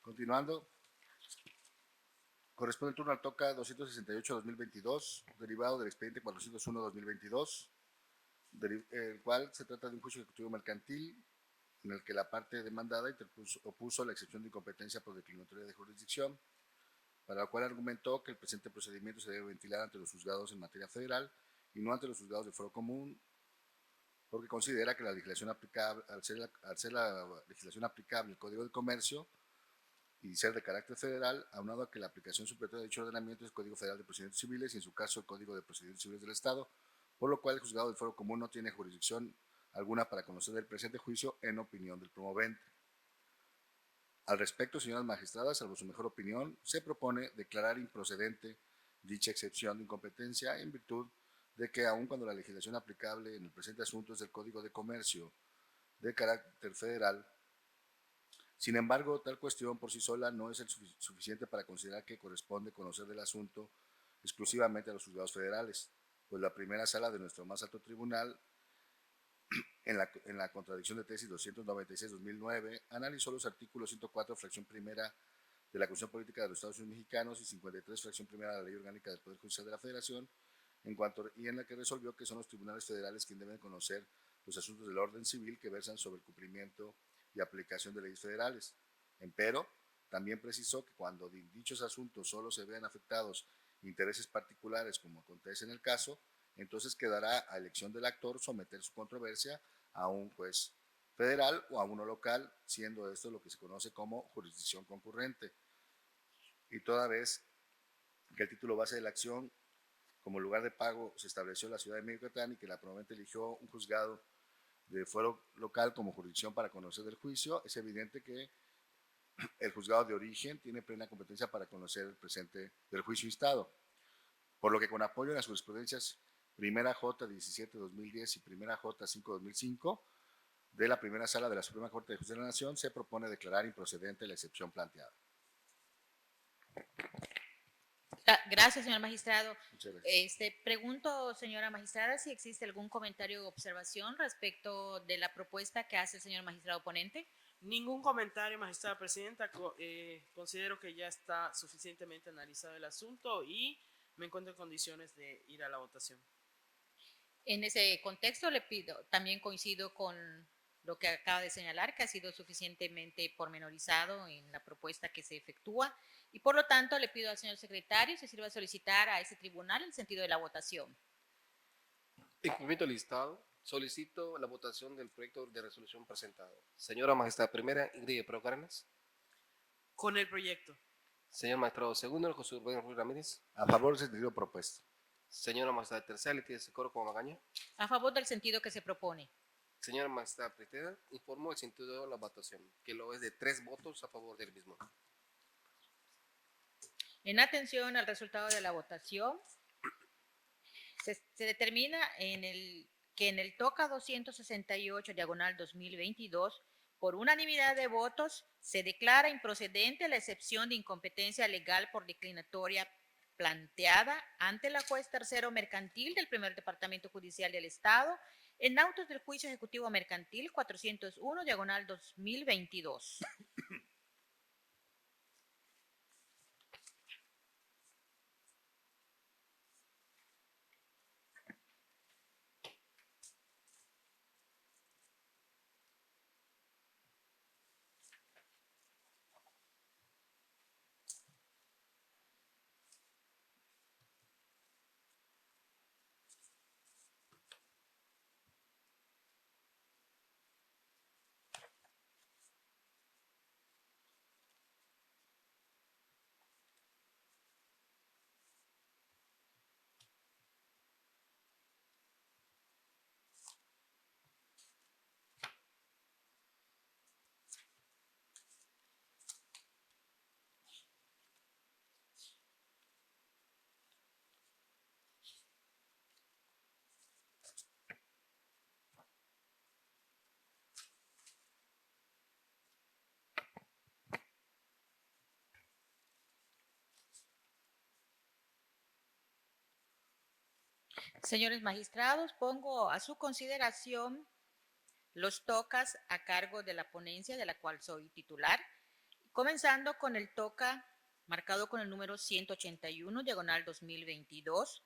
Continuando, corresponde el turno al TOCA 268/2022, derivado del expediente 401/2022, el cual se trata de un juicio ejecutivo mercantil en el que la parte demandada opuso la excepción de incompetencia por declinatoria de jurisdicción, para la cual argumentó que el presente procedimiento se debe ventilar ante los juzgados en materia federal y no ante los juzgados del Fuero Común, porque considera que la legislación aplicable, al ser la legislación aplicable al Código de Comercio y ser de carácter federal, aunado a que la aplicación superior de dicho ordenamiento es el Código Federal de Procedimientos Civiles y en su caso el Código de Procedimientos Civiles del Estado, por lo cual el juzgado del Fuero Común no tiene jurisdicción alguna para conocer el presente juicio en opinión del promovente. Al respecto, señoras magistradas, salvo su mejor opinión, se propone declarar improcedente dicha excepción de incompetencia en virtud de que aun cuando la legislación aplicable en el presente asunto es del Código de Comercio de carácter federal, sin embargo, tal cuestión por sí sola no es suficiente para considerar que corresponde conocer del asunto exclusivamente a los juzgados federales, pues la primera sala de nuestro más alto tribunal, en la contradicción de tesis 296/2009, analizó los artículos 104, fracción primera de la Constitución Política de los Estados Unidos Mexicanos y 53, fracción primera de la Ley Orgánica del Poder Judicial de la Federación, y en la que resolvió que son los tribunales federales quienes deben conocer los asuntos del orden civil que versan sobre el cumplimiento y aplicación de leyes federales. Empero, también precisó que cuando dichos asuntos solo se vean afectados intereses particulares, como acontece en el caso, entonces quedará a elección del actor someter su controversia a un juez federal o a uno local, siendo esto lo que se conoce como jurisdicción concurrente. Y toda vez que el título base de la acción como lugar de pago se estableció en la ciudad de Yucatán y que la promovente eligió un juzgado de fuero local como jurisdicción para conocer del juicio, es evidente que el juzgado de origen tiene plena competencia para conocer el presente del juicio instado, por lo que con apoyo en las jurisprudencias Primera J 17-2010 y Primera J 5-2005 de la primera sala de la Suprema Corte de Justicia de la Nación se propone declarar improcedente la excepción planteada. Gracias, señor magistrado. Muchas gracias. Pregunto, señora magistrada, si existe algún comentario o observación respecto de la propuesta que hace el señor magistrado ponente. Ningún comentario, magistrada presidenta. Considero que ya está suficientemente analizado el asunto y me encuentro en condiciones de ir a la votación. En ese contexto le pido, también coincido con lo que acaba de señalar, que ha sido suficientemente pormenorizado en la propuesta que se efectúa y por lo tanto le pido al señor secretario se sirva a solicitar a ese tribunal el sentido de la votación. En cumplimiento del listado, solicito la votación del proyecto de resolución presentado. Señora magistrada primera, Ingrid Pro Cárdenas. Con el proyecto. Señor magistrado segundo, José Rubén Ruiz Ramírez. A favor del sentido propuesto. Señora magistrada tercera, Leticia Secoro como Magaña. A favor del sentido que se propone. Señora magistrada primera, informo el sentido de la votación, que lo es de 3 votos a favor del mismo. En atención al resultado de la votación, se determina que en el TOCA 268, diagonal 2022, por unanimidad de votos, se declara improcedente la excepción de incompetencia legal por declinatoria planteada ante la juez tercero mercantil del primer departamento judicial del Estado en autos del juicio ejecutivo mercantil 401, diagonal 2022. Señores magistrados, pongo a su consideración los TOCAs a cargo de la ponencia de la cual soy titular, comenzando con el TOCA marcado con el número 181, diagonal 2022,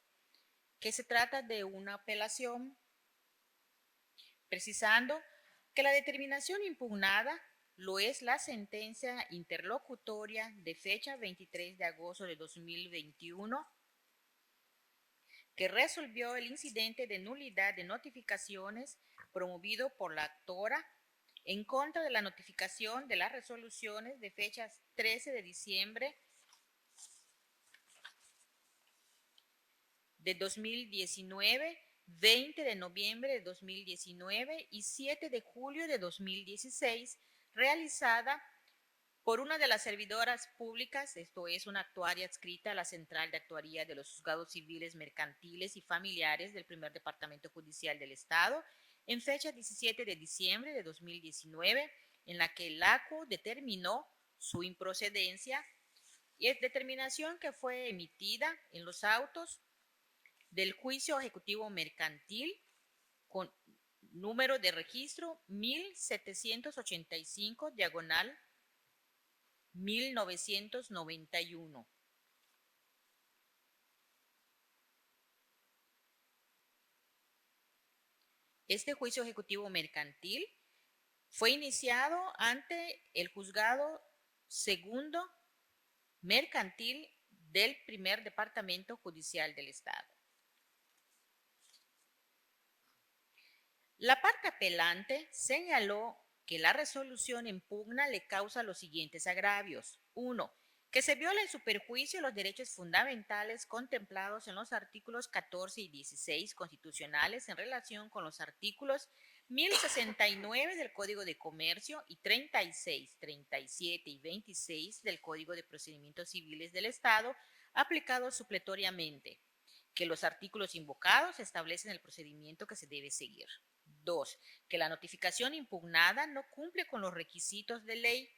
que se trata de una apelación, precisando que la determinación impugnada lo es la sentencia interlocutoria de fecha 23 de agosto de 2021, que resolvió el incidente de nulidad de notificaciones promovido por la actora en contra de la notificación de las resoluciones de fechas 13 de diciembre de 2019, 20 de noviembre de 2019 y 7 de julio de 2016, realizada por una de las servidoras públicas, esto es una actuaria adscrita a la Central de Actuaría de los Juzgados Civiles, Mercantiles y Familiares del Primer Departamento Judicial del Estado, en fecha 17 de diciembre de 2019, en la que el ACU determinó su improcedencia y es determinación que fue emitida en los autos del juicio ejecutivo mercantil con número de registro 1785, diagonal 1991. Este juicio ejecutivo mercantil fue iniciado ante el juzgado segundo mercantil del primer departamento judicial del Estado. La parte apelante señaló que la resolución en pugna le causa los siguientes agravios. 1. Que se viola en su perjuicio los derechos fundamentales contemplados en los artículos 14 y 16 constitucionales en relación con los artículos 1069 del Código de Comercio y 36, 37 y 26 del Código de Procedimientos Civiles del Estado, aplicados supletoriamente, que los artículos invocados establecen el procedimiento que se debe seguir. 2. Que la notificación impugnada no cumple con los requisitos de ley.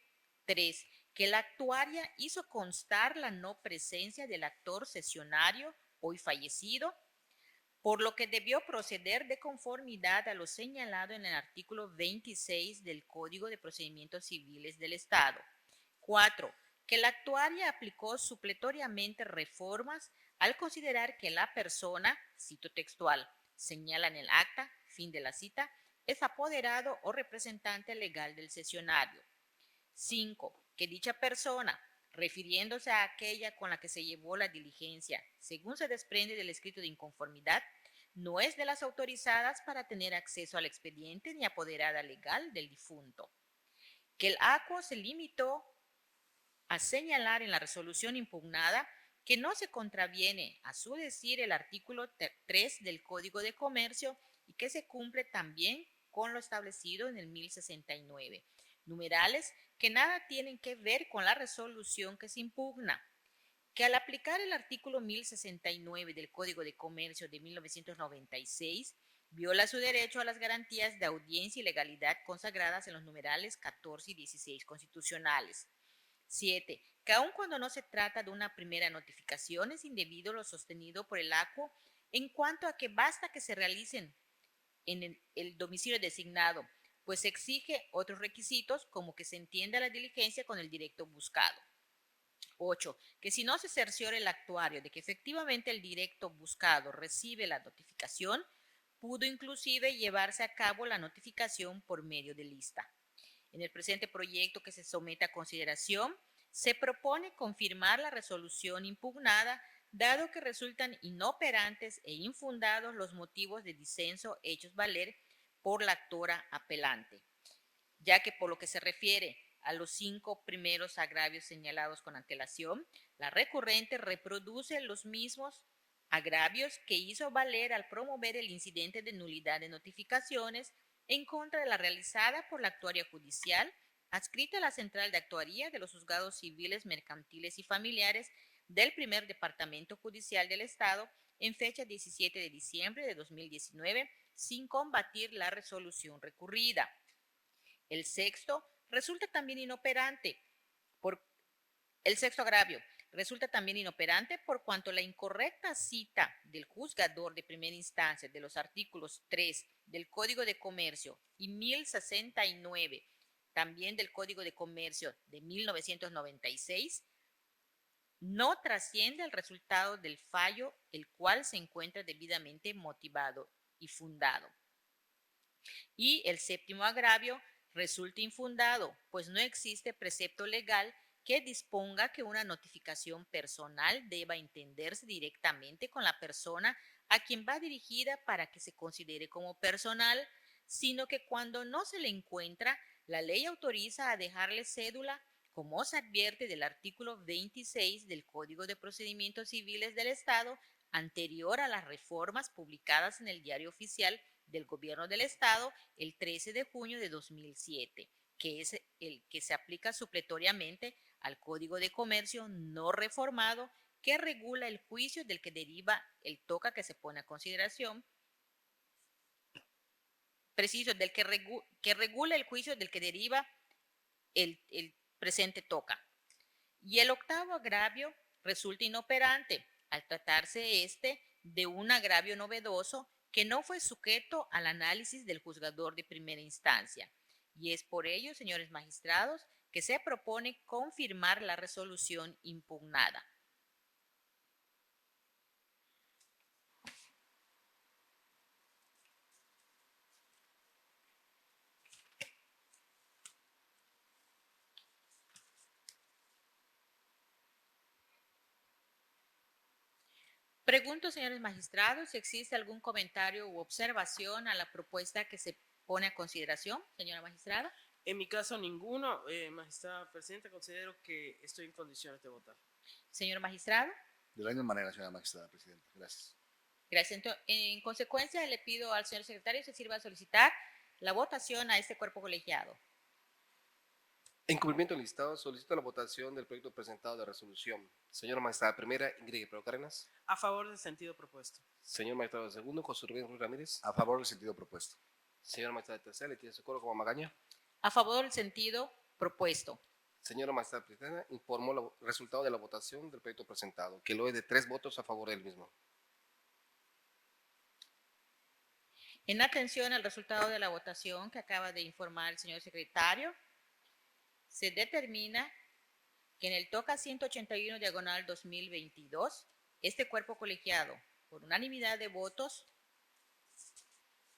3. Que la actuaria hizo constar la no presencia del actor cesionario, hoy fallecido, por lo que debió proceder de conformidad a lo señalado en el artículo 26 del Código de Procedimientos Civiles del Estado. 4. Que la actuaria aplicó supletoriamente reformas al considerar que la persona, cito textual, señala en el acta, fin de la cita, es apoderado o representante legal del cesionario. 5. Que dicha persona, refiriéndose a aquella con la que se llevó la diligencia, según se desprende del escrito de inconformidad, no es de las autorizadas para tener acceso al expediente ni apoderada legal del difunto. Que el acuo se limitó a señalar en la resolución impugnada que no se contraviene, a su decir, el artículo 3 del Código de Comercio y que se cumple también con lo establecido en el 1069. Numerales que nada tienen que ver con la resolución que se impugna. Que al aplicar el artículo 1069 del Código de Comercio de 1996, viola su derecho a las garantías de audiencia y legalidad consagradas en los numerales 14 y 16 constitucionales. 7. Que aun cuando no se trata de una primera notificación, es indebido lo sostenido por el acuo en cuanto a que basta que se realicen en el domicilio designado, pues exige otros requisitos como que se entienda la diligencia con el directo buscado. 8. Que si no se cerciora el actuario de que efectivamente el directo buscado recibe la notificación, pudo inclusive llevarse a cabo la notificación por medio de lista. En el presente proyecto que se somete a consideración, se propone confirmar la resolución impugnada, dado que resultan inoperantes e infundados los motivos de disenso hechos valer por la actora apelante, ya que por lo que se refiere a los 5 primeros agravios señalados con antelación, la recurrente reproduce los mismos agravios que hizo valer al promover el incidente de nulidad de notificaciones en contra de la realizada por la actuaria judicial, adscrita a la Central de Actuaría de los Juzgados Civiles, Mercantiles y Familiares del primer Departamento Judicial del Estado en fecha 17 de diciembre de 2019, sin combatir la resolución recurrida. El sexto resulta también inoperante el sexto agravio resulta también inoperante por cuanto la incorrecta cita del juzgador de primera instancia de los artículos 3 del Código de Comercio y 1069 también del Código de Comercio de 1996 no trasciende el resultado del fallo, el cual se encuentra debidamente motivado y fundado. Y el séptimo agravio resulta infundado, pues no existe precepto legal que disponga que una notificación personal deba entenderse directamente con la persona a quien va dirigida para que se considere como personal, sino que cuando no se le encuentra, la ley autoriza a dejarle cédula, como se advierte del artículo 26 del Código de Procedimientos Civiles del Estado, anterior a las reformas publicadas en el Diario Oficial del Gobierno del Estado el 13 de junio de 2007, que es el que se aplica supletoriamente al Código de Comercio no reformado que regula el juicio del que deriva el toca que se pone a consideración, preciso, del que regula el juicio del que deriva el presente toca. Y el octavo agravio resulta inoperante al tratarse de un agravio novedoso que no fue sujeto al análisis del juzgador de primera instancia. Y es por ello, señores magistrados, que se propone confirmar la resolución impugnada. Pregunto, señores magistrados, si existe algún comentario u observación a la propuesta que se pone a consideración, señora magistrada. En mi caso, ninguno. Magistrada Presidenta, considero que estoy en condiciones de votar. Señor magistrado. De la misma manera, señora magistrada presidenta. Gracias. Gracias. Entonces, en consecuencia, le pido al señor secretario que se sirva a solicitar la votación a este cuerpo colegiado. En cumplimiento del listado, solicito la votación del proyecto presentado de resolución. Señora magistrada primera, Ingrid Pedro Cárdenas. A favor del sentido propuesto. Señor magistrado segundo, José Rubén Ruiz Ramírez. A favor del sentido propuesto. Señora magistrada tercera, Leticia Socorro como Magaña. A favor del sentido propuesto. Señora magistrada presidenta, informó el resultado de la votación del proyecto presentado, que lo es de 3 votos a favor del mismo. En atención al resultado de la votación que acaba de informar el señor secretario, se determina que en el TOCA 181 diagonal 2022, este cuerpo colegiado, por unanimidad de votos,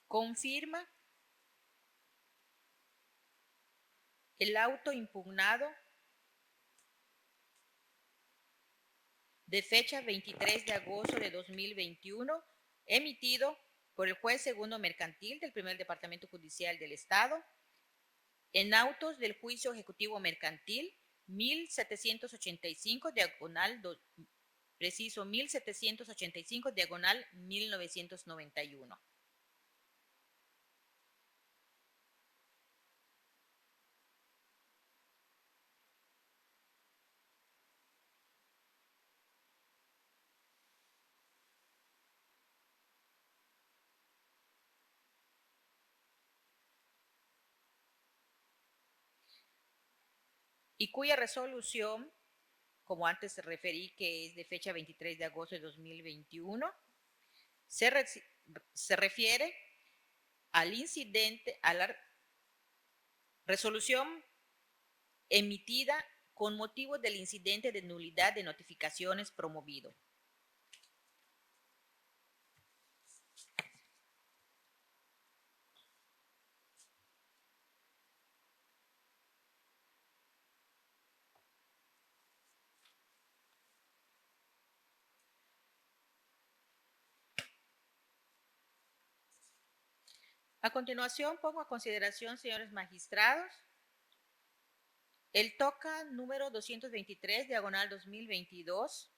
confirma el auto impugnado de fecha 23 de agosto de 2021, emitido por el juez segundo mercantil del primer departamento judicial del Estado, en autos del juicio ejecutivo mercantil 1785 diagonal, preciso 1785 diagonal 1991. Y cuya resolución, como antes referí, que es de fecha 23 de agosto de 2021, se refiere al incidente, a la resolución emitida con motivo del incidente de nulidad de notificaciones promovido. A continuación, pongo a consideración, señores magistrados, el TOCA número 223, diagonal 2022.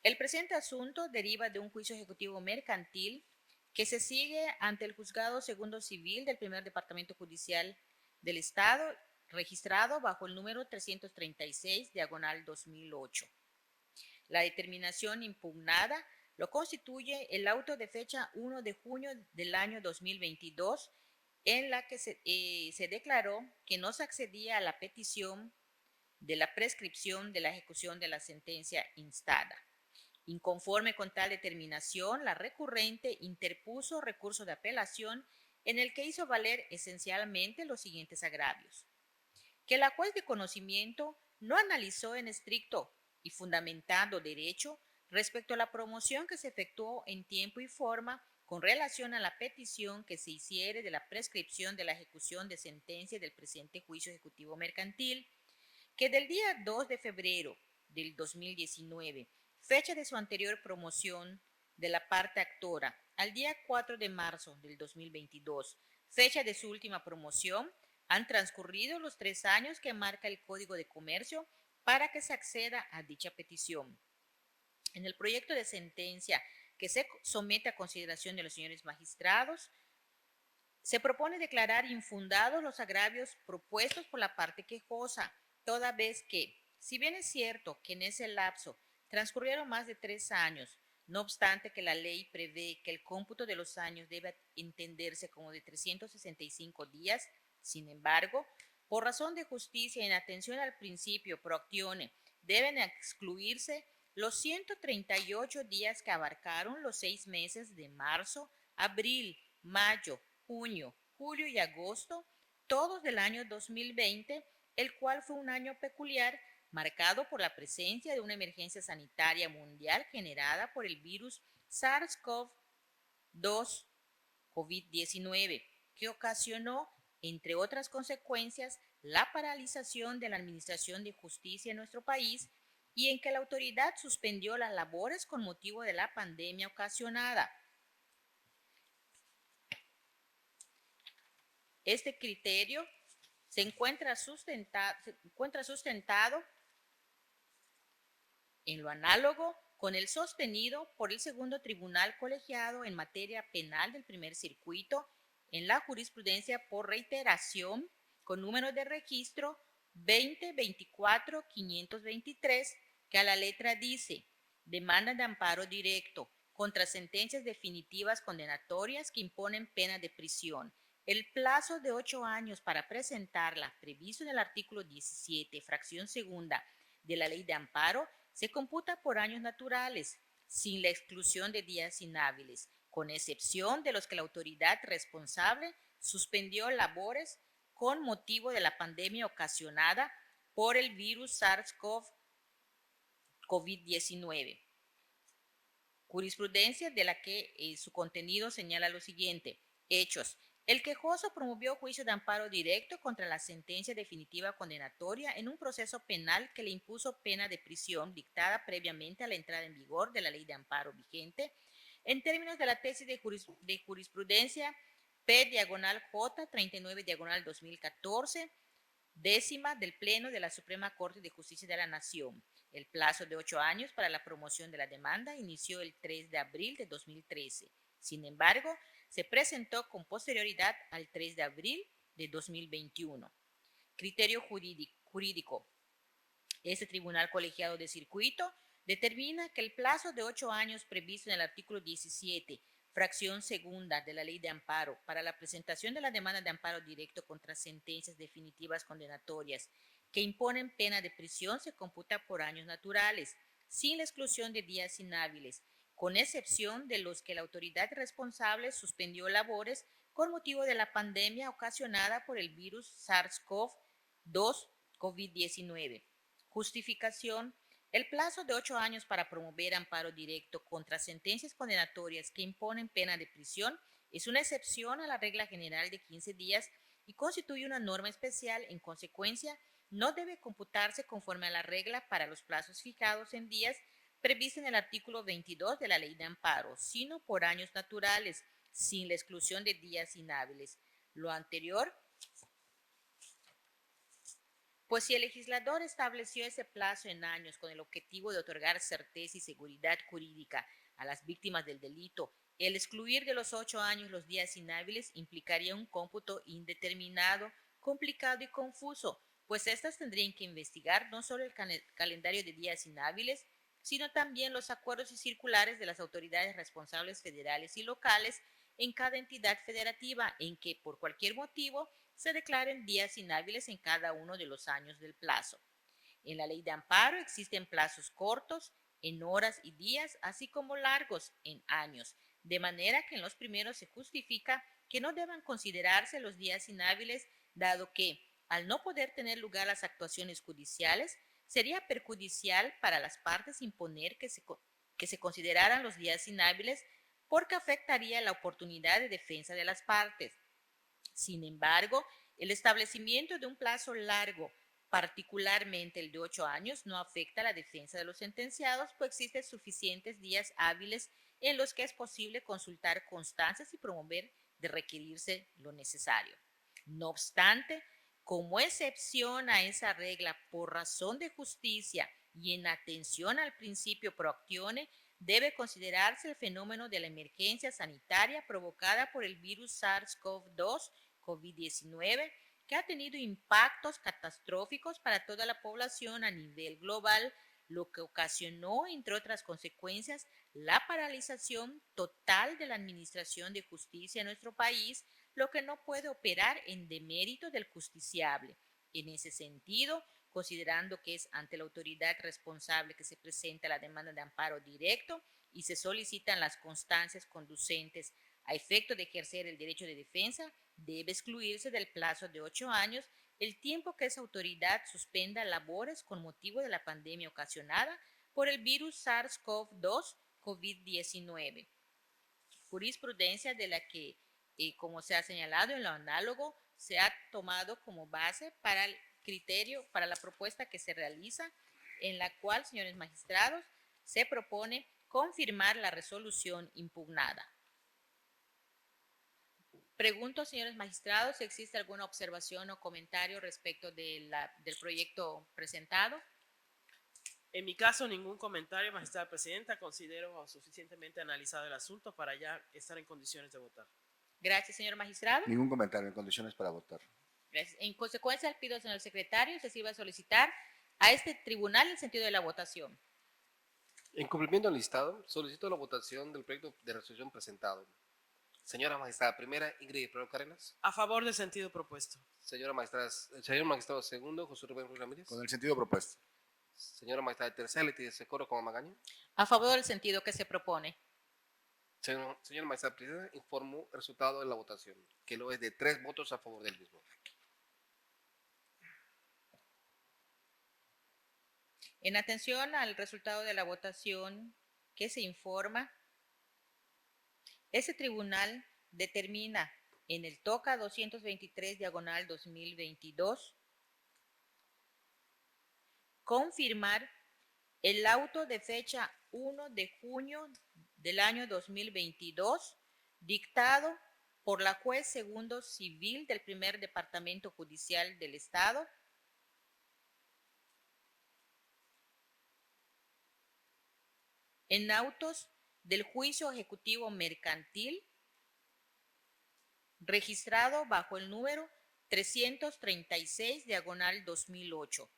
El presente asunto deriva de un juicio ejecutivo mercantil que se sigue ante el Juzgado Segundo Civil del Primer Departamento Judicial del Estado, registrado bajo el número 336, diagonal 2008. La determinación impugnada lo constituye el auto de fecha 1 de junio del año 2022, en la que se declaró que no se accedía a la petición de la prescripción de la ejecución de la sentencia instada. Inconforme con tal determinación, la recurrente interpuso recurso de apelación en el que hizo valer esencialmente los siguientes agravios: que la juez de conocimiento no analizó en estricto y fundamentado derecho respecto a la promoción que se efectuó en tiempo y forma con relación a la petición que se hiciere de la prescripción de la ejecución de sentencia del presente juicio ejecutivo mercantil, que del día 2 de febrero del 2019, fecha de su anterior promoción de la parte actora, al día 4 de marzo del 2022, fecha de su última promoción, han transcurrido los 3 años que marca el Código de Comercio para que se acceda a dicha petición. En el proyecto de sentencia que se somete a consideración de los señores magistrados, se propone declarar infundados los agravios propuestos por la parte quejosa, toda vez que, si bien es cierto que en ese lapso transcurrieron más de 3 años, no obstante que la ley prevé que el cómputo de los años debe entenderse como de 365 días, sin embargo, por razón de justicia y en atención al principio pro actione, deben excluirse los 138 días que abarcaron los 6 meses de marzo, abril, mayo, junio, julio y agosto, todos del año 2020, el cual fue un año peculiar marcado por la presencia de una emergencia sanitaria mundial generada por el virus SARS-CoV-2 COVID-19, que ocasionó, entre otras consecuencias, la paralización de la Administración de Justicia en nuestro país y en que la autoridad suspendió las labores con motivo de la pandemia ocasionada. Este criterio se encuentra sustentado en lo análogo con el sostenido por el segundo tribunal colegiado en materia penal del primer circuito en la jurisprudencia por reiteración con número de registro 2024-523, que a la letra dice: demanda de amparo directo contra sentencias definitivas condenatorias que imponen pena de prisión. El plazo de 8 años para presentarla, previsto en el artículo 17, fracción segunda de la Ley de Amparo, se computa por años naturales, sin la exclusión de días inhábiles, con excepción de los que la autoridad responsable suspendió labores con motivo de la pandemia ocasionada por el virus SARS-CoV-19. Jurisprudencia de la que su contenido señala lo siguiente: hechos. El quejoso promovió juicio de amparo directo contra la sentencia definitiva condenatoria en un proceso penal que le impuso pena de prisión dictada previamente a la entrada en vigor de la ley de amparo vigente, en términos de la tesis de jurisprudencia P/J 39/2014, décima del Pleno de la Suprema Corte de Justicia de la Nación. El plazo de 8 años para la promoción de la demanda inició el 3 de abril de 2013. Sin embargo, se presentó con posterioridad al 3 de abril de 2021. Criterio jurídico. Este tribunal colegiado de circuito determina que el plazo de 8 años previsto en el artículo 17, fracción segunda de la Ley de Amparo, para la presentación de la demanda de amparo directo contra sentencias definitivas condenatorias que imponen pena de prisión se computa por años naturales, sin la exclusión de días inhábiles, con excepción de los que la autoridad responsable suspendió labores con motivo de la pandemia ocasionada por el virus SARS-CoV-2 COVID-19. Justificación. El plazo de 8 años para promover amparo directo contra sentencias condenatorias que imponen pena de prisión es una excepción a la regla general de 15 días y constituye una norma especial. En consecuencia, no debe computarse conforme a la regla para los plazos fijados en días prevista en el artículo 22 de la Ley de Amparo, sino por años naturales, sin la exclusión de días inhábiles. Lo anterior, pues si el legislador estableció ese plazo en años con el objetivo de otorgar certeza y seguridad jurídica a las víctimas del delito, el excluir de los 8 años los días inhábiles implicaría un cómputo indeterminado, complicado y confuso, pues éstas tendrían que investigar no solo el calendario de días inhábiles, sino también los acuerdos y circulares de las autoridades responsables federales y locales en cada entidad federativa en que, por cualquier motivo, se declaren días inhábiles en cada uno de los años del plazo. En la Ley de Amparo existen plazos cortos, en horas y días, así como largos, en años, de manera que en los primeros se justifica que no deban considerarse los días inhábiles, dado que, al no poder tener lugar las actuaciones judiciales, sería perjudicial para las partes imponer que se consideraran los días inhábiles porque afectaría la oportunidad de defensa de las partes. Sin embargo, el establecimiento de un plazo largo, particularmente el de 8 años, no afecta a la defensa de los sentenciados, pues existen suficientes días hábiles en los que es posible consultar constancias y promover de requerirse lo necesario. No obstante, como excepción a esa regla por razón de justicia y en atención al principio pro actione, debe considerarse el fenómeno de la emergencia sanitaria provocada por el virus SARS-CoV-2 COVID-19, que ha tenido impactos catastróficos para toda la población a nivel global, lo que ocasionó, entre otras consecuencias, la paralización total de la administración de justicia en nuestro país, lo que no puede operar en demérito del justiciable. En ese sentido, considerando que es ante la autoridad responsable que se presenta la demanda de amparo directo y se solicitan las constancias conducentes a efecto de ejercer el derecho de defensa, debe excluirse del plazo de 8 años el tiempo que esa autoridad suspenda labores con motivo de la pandemia ocasionada por el virus SARS-CoV-2 COVID-19. Jurisprudencia de la que, como se ha señalado en lo análogo, se ha tomado como base para el criterio, para la propuesta que se realiza, en la cual, señores magistrados, se propone confirmar la resolución impugnada. Pregunto, señores magistrados, si existe alguna observación o comentario respecto del proyecto presentado. En mi caso, ningún comentario, magistrada presidenta. Considero suficientemente analizado el asunto para ya estar en condiciones de votar. Gracias, señor magistrado. Ningún comentario, en condiciones para votar. Gracias. En consecuencia, le pido al señor secretario se sirva a solicitar a este tribunal el sentido de la votación. En cumplimiento al listado, solicito la votación del proyecto de resolución presentado. Señora magistrada primera, Ingrid Pérez Cárdenas. A favor del sentido propuesto. Señor magistrado segundo, José Rubén Ruiz Ramírez. Con el sentido propuesto. Señora magistrada tercera, Leticia Secoro como Magaña. A favor del sentido que se propone. Señor magistrado presidente, informo el resultado de la votación, que lo es de 3 votos a favor del mismo. En atención al resultado de la votación que se informa, ese tribunal determina en el TOCA 223/2022 confirmar el auto de fecha 1 de junio del año 2022 dictado por la juez segundo civil del primer departamento judicial del Estado, en autos del juicio ejecutivo mercantil registrado bajo el número 336/2008.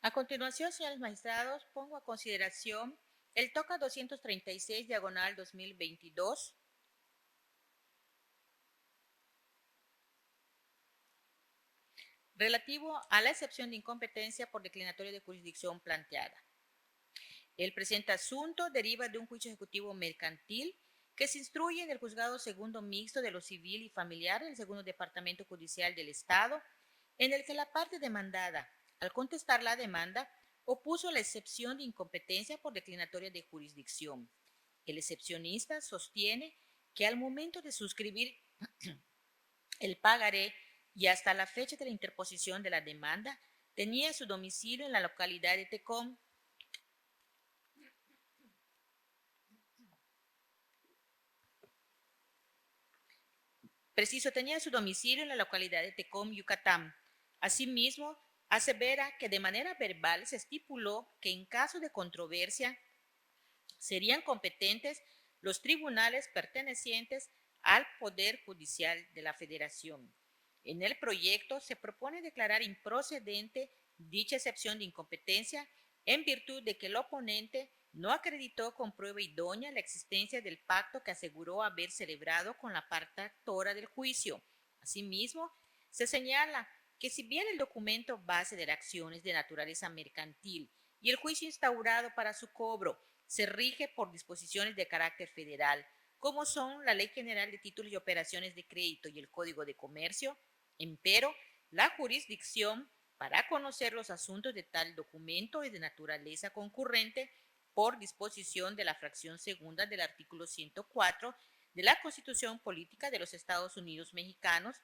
A continuación, señores magistrados, pongo a consideración el TOCA 236/2022, relativo a la excepción de incompetencia por declinatoria de jurisdicción planteada. El presente asunto deriva de un juicio ejecutivo mercantil que se instruye en el Juzgado Segundo Mixto de lo Civil y Familiar del Segundo Departamento Judicial del Estado, en el que la parte demandada, al contestar la demanda, opuso la excepción de incompetencia por declinatoria de jurisdicción. El excepcionista sostiene que al momento de suscribir el pagaré y hasta la fecha de la interposición de la demanda, tenía su domicilio en la localidad de Tecom. Tenía su domicilio en la localidad de Tecom, Yucatán. Asimismo, asevera que de manera verbal se estipuló que en caso de controversia serían competentes los tribunales pertenecientes al Poder Judicial de la Federación. En el proyecto se propone declarar improcedente dicha excepción de incompetencia en virtud de que el oponente no acreditó con prueba idónea la existencia del pacto que aseguró haber celebrado con la parte actora del juicio. Asimismo, se señala que si bien el documento base de la acción es de naturaleza mercantil y el juicio instaurado para su cobro se rige por disposiciones de carácter federal, como son la Ley General de Títulos y Operaciones de Crédito y el Código de Comercio, empero, la jurisdicción para conocer los asuntos de tal documento es de naturaleza concurrente por disposición de la fracción segunda del artículo 104 de la Constitución Política de los Estados Unidos Mexicanos,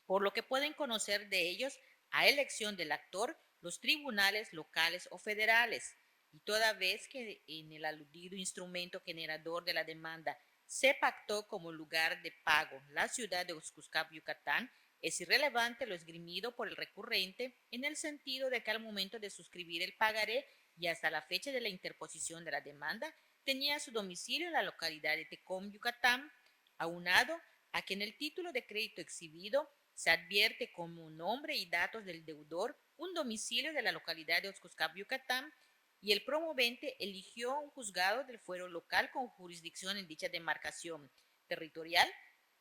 por lo que pueden conocer de ellos a elección del actor los tribunales locales o federales, y toda vez que en el aludido instrumento generador de la demanda se pactó como lugar de pago la ciudad de Uxcuscap, Yucatán, es irrelevante lo esgrimido por el recurrente en el sentido de que al momento de suscribir el pagaré y hasta la fecha de la interposición de la demanda tenía su domicilio en la localidad de Tecom, Yucatán, aunado a que en el título de crédito exhibido se advierte como nombre y datos del deudor un domicilio de la localidad de Oxcoscap, Yucatán, y el promovente eligió un juzgado del fuero local con jurisdicción en dicha demarcación territorial.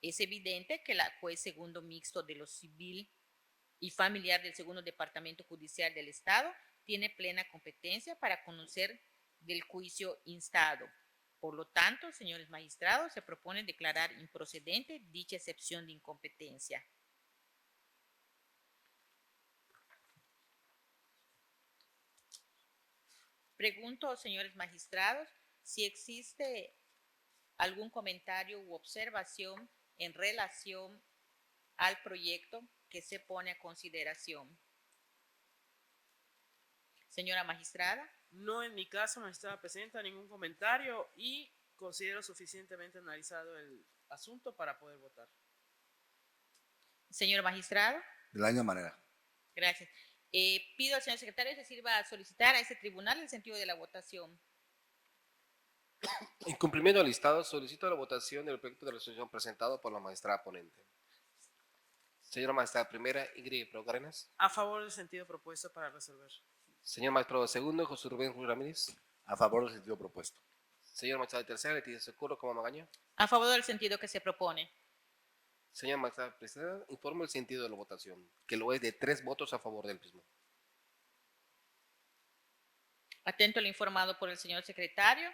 Es evidente que la juez segundo mixto de lo civil y familiar del segundo departamento judicial del Estado tiene plena competencia para conocer del juicio instado. Por lo tanto, señores magistrados, se propone declarar improcedente dicha excepción de incompetencia. Pregunto, señores magistrados, si existe algún comentario u observación en relación al proyecto que se pone a consideración. Señora magistrada. No, en mi caso, magistrada presidenta, ningún comentario y considero suficientemente analizado el asunto para poder votar. Señor magistrado. De la misma manera. Gracias. Pido al señor secretario que se sirva a solicitar a este tribunal el sentido de la votación. En cumplimiento al listado, solicito la votación del proyecto de resolución presentado por la magistrada ponente. Señora magistrada primera, Ingrid Procarenas. A favor del sentido propuesto para resolver. Señor magistrado segundo, José Rubén Ruiz Ramírez. A favor del sentido propuesto. Señor magistrado tercera, Leticia Socorro como Magaña. A favor del sentido que se propone. Señor magistrado presidenta, informo el sentido de la votación, que lo es de 3 votos a favor del mismo. Atento al informado por el señor secretario.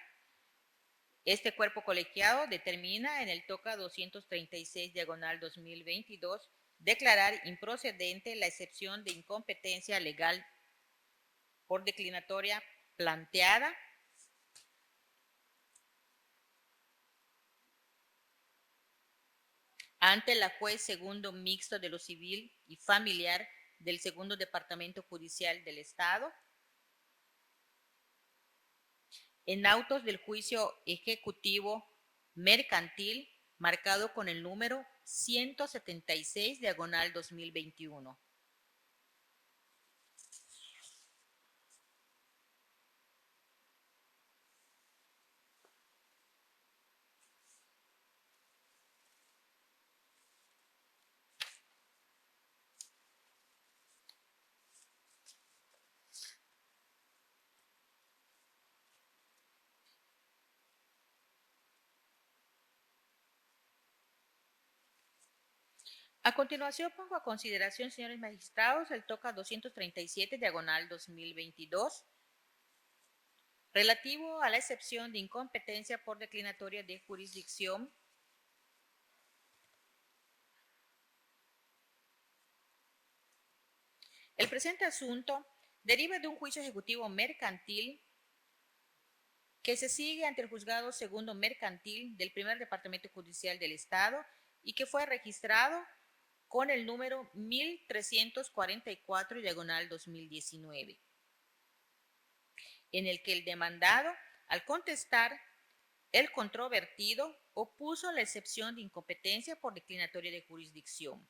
Este cuerpo colegiado determina en el toca 236 diagonal 2022 declarar improcedente la excepción de incompetencia legal por declinatoria planteada ante la juez segundo mixto de lo civil y familiar del segundo departamento judicial del Estado en autos del juicio ejecutivo mercantil marcado con el número 176 diagonal 2021. A continuación pongo a consideración, señores magistrados, el toca 237 diagonal 2022 relativo a la excepción de incompetencia por declinatoria de jurisdicción El presente asunto deriva de un juicio ejecutivo mercantil que se sigue ante el juzgado segundo mercantil del primer departamento judicial del Estado y que fue registrado con el número 1344 diagonal 2019, en el que el demandado, al contestar el controvertido, opuso la excepción de incompetencia por declinatoria de jurisdicción.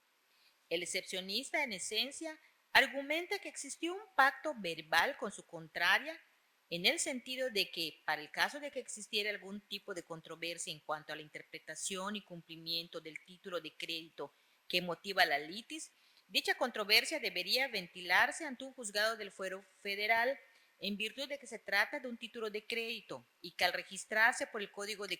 El excepcionista, en esencia, argumenta que existió un pacto verbal con su contraria en el sentido de que, para el caso de que existiera algún tipo de controversia en cuanto a la interpretación y cumplimiento del título de crédito que motiva la litis, dicha controversia debería ventilarse ante un juzgado del fuero federal en virtud de que se trata de un título de crédito y que al registrarse por el Código de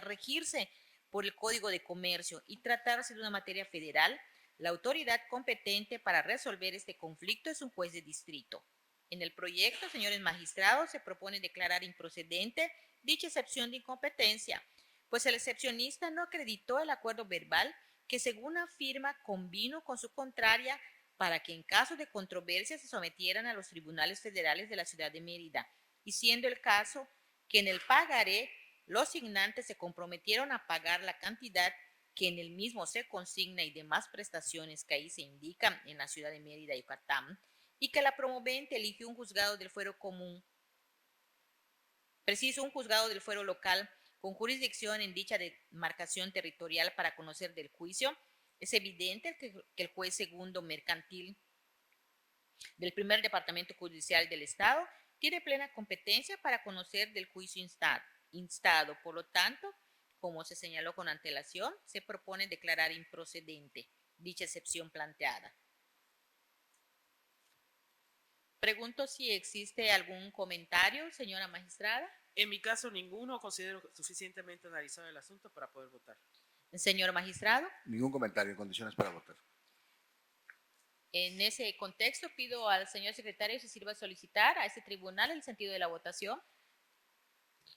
regirse por el Código de Comercio y tratarse de una materia federal, la autoridad competente para resolver este conflicto es un juez de distrito. En el proyecto, señores magistrados, se propone declarar improcedente dicha excepción de incompetencia, pues el excepcionista no acreditó el acuerdo verbal que, según afirma, convino con su contraria para que en caso de controversia se sometieran a los tribunales federales de la ciudad de Mérida, y siendo el caso que en el pagaré los signantes se comprometieron a pagar la cantidad que en el mismo se consigna y demás prestaciones que ahí se indican en la ciudad de Mérida, Yucatán, y que la promovente eligió un juzgado del fuero común, un juzgado del fuero local con jurisdicción en dicha demarcación territorial para conocer del juicio, es evidente que el juez segundo mercantil del primer departamento judicial del Estado tiene plena competencia para conocer del juicio instado. Por lo tanto, como se señaló con antelación, se propone declarar improcedente dicha excepción planteada. Pregunto si existe algún comentario, señora magistrada. En mi caso, ninguno. Considero suficientemente analizado el asunto para poder votar. Señor magistrado. Ningún comentario, en condiciones para votar. En ese contexto, pido al señor secretario si sirva a solicitar a este tribunal el sentido de la votación.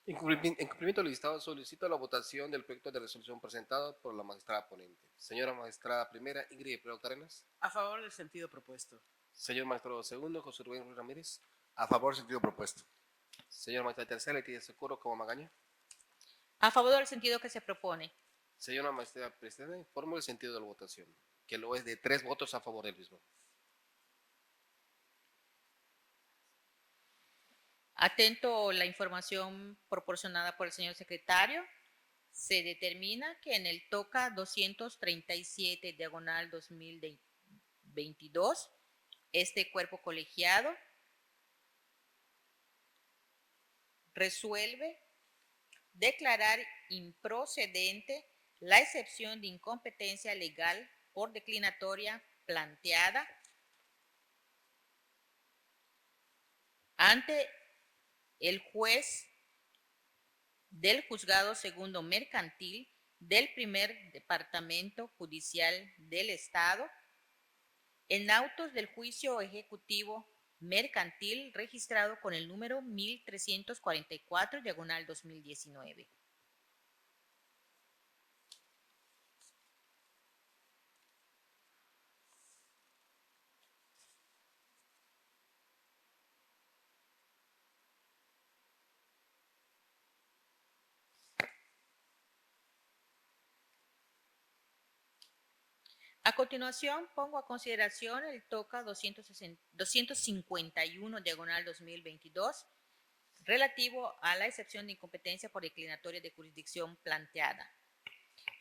En cumplimiento del listado, solicito la votación del proyecto de resolución presentado por la magistrada ponente. Señora magistrada primera, Ingrid Prevost Arenas. A favor del sentido propuesto. Señor magistrado segundo, José Rubén Ruiz Ramírez. A favor, sentido propuesto. Señor magistrado tercera, Leticia Socorro como Magaña. A favor del sentido que se propone. Señora magistrada presidenta, informo el sentido de la votación, que lo es de 3 votos a favor del mismo. Atento la información proporcionada por el señor secretario, se determina que en el TOCA 237 diagonal 2022, este cuerpo colegiado resuelve declarar improcedente la excepción de incompetencia legal por declinatoria planteada ante el juez del Juzgado Segundo Mercantil del Primer Departamento Judicial del Estado en autos del juicio ejecutivo mercantil registrado con el número 1344 diagonal 2019. A continuación, pongo a consideración el TOCA 251 diagonal 2022 relativo a la excepción de incompetencia por declinatoria de jurisdicción planteada.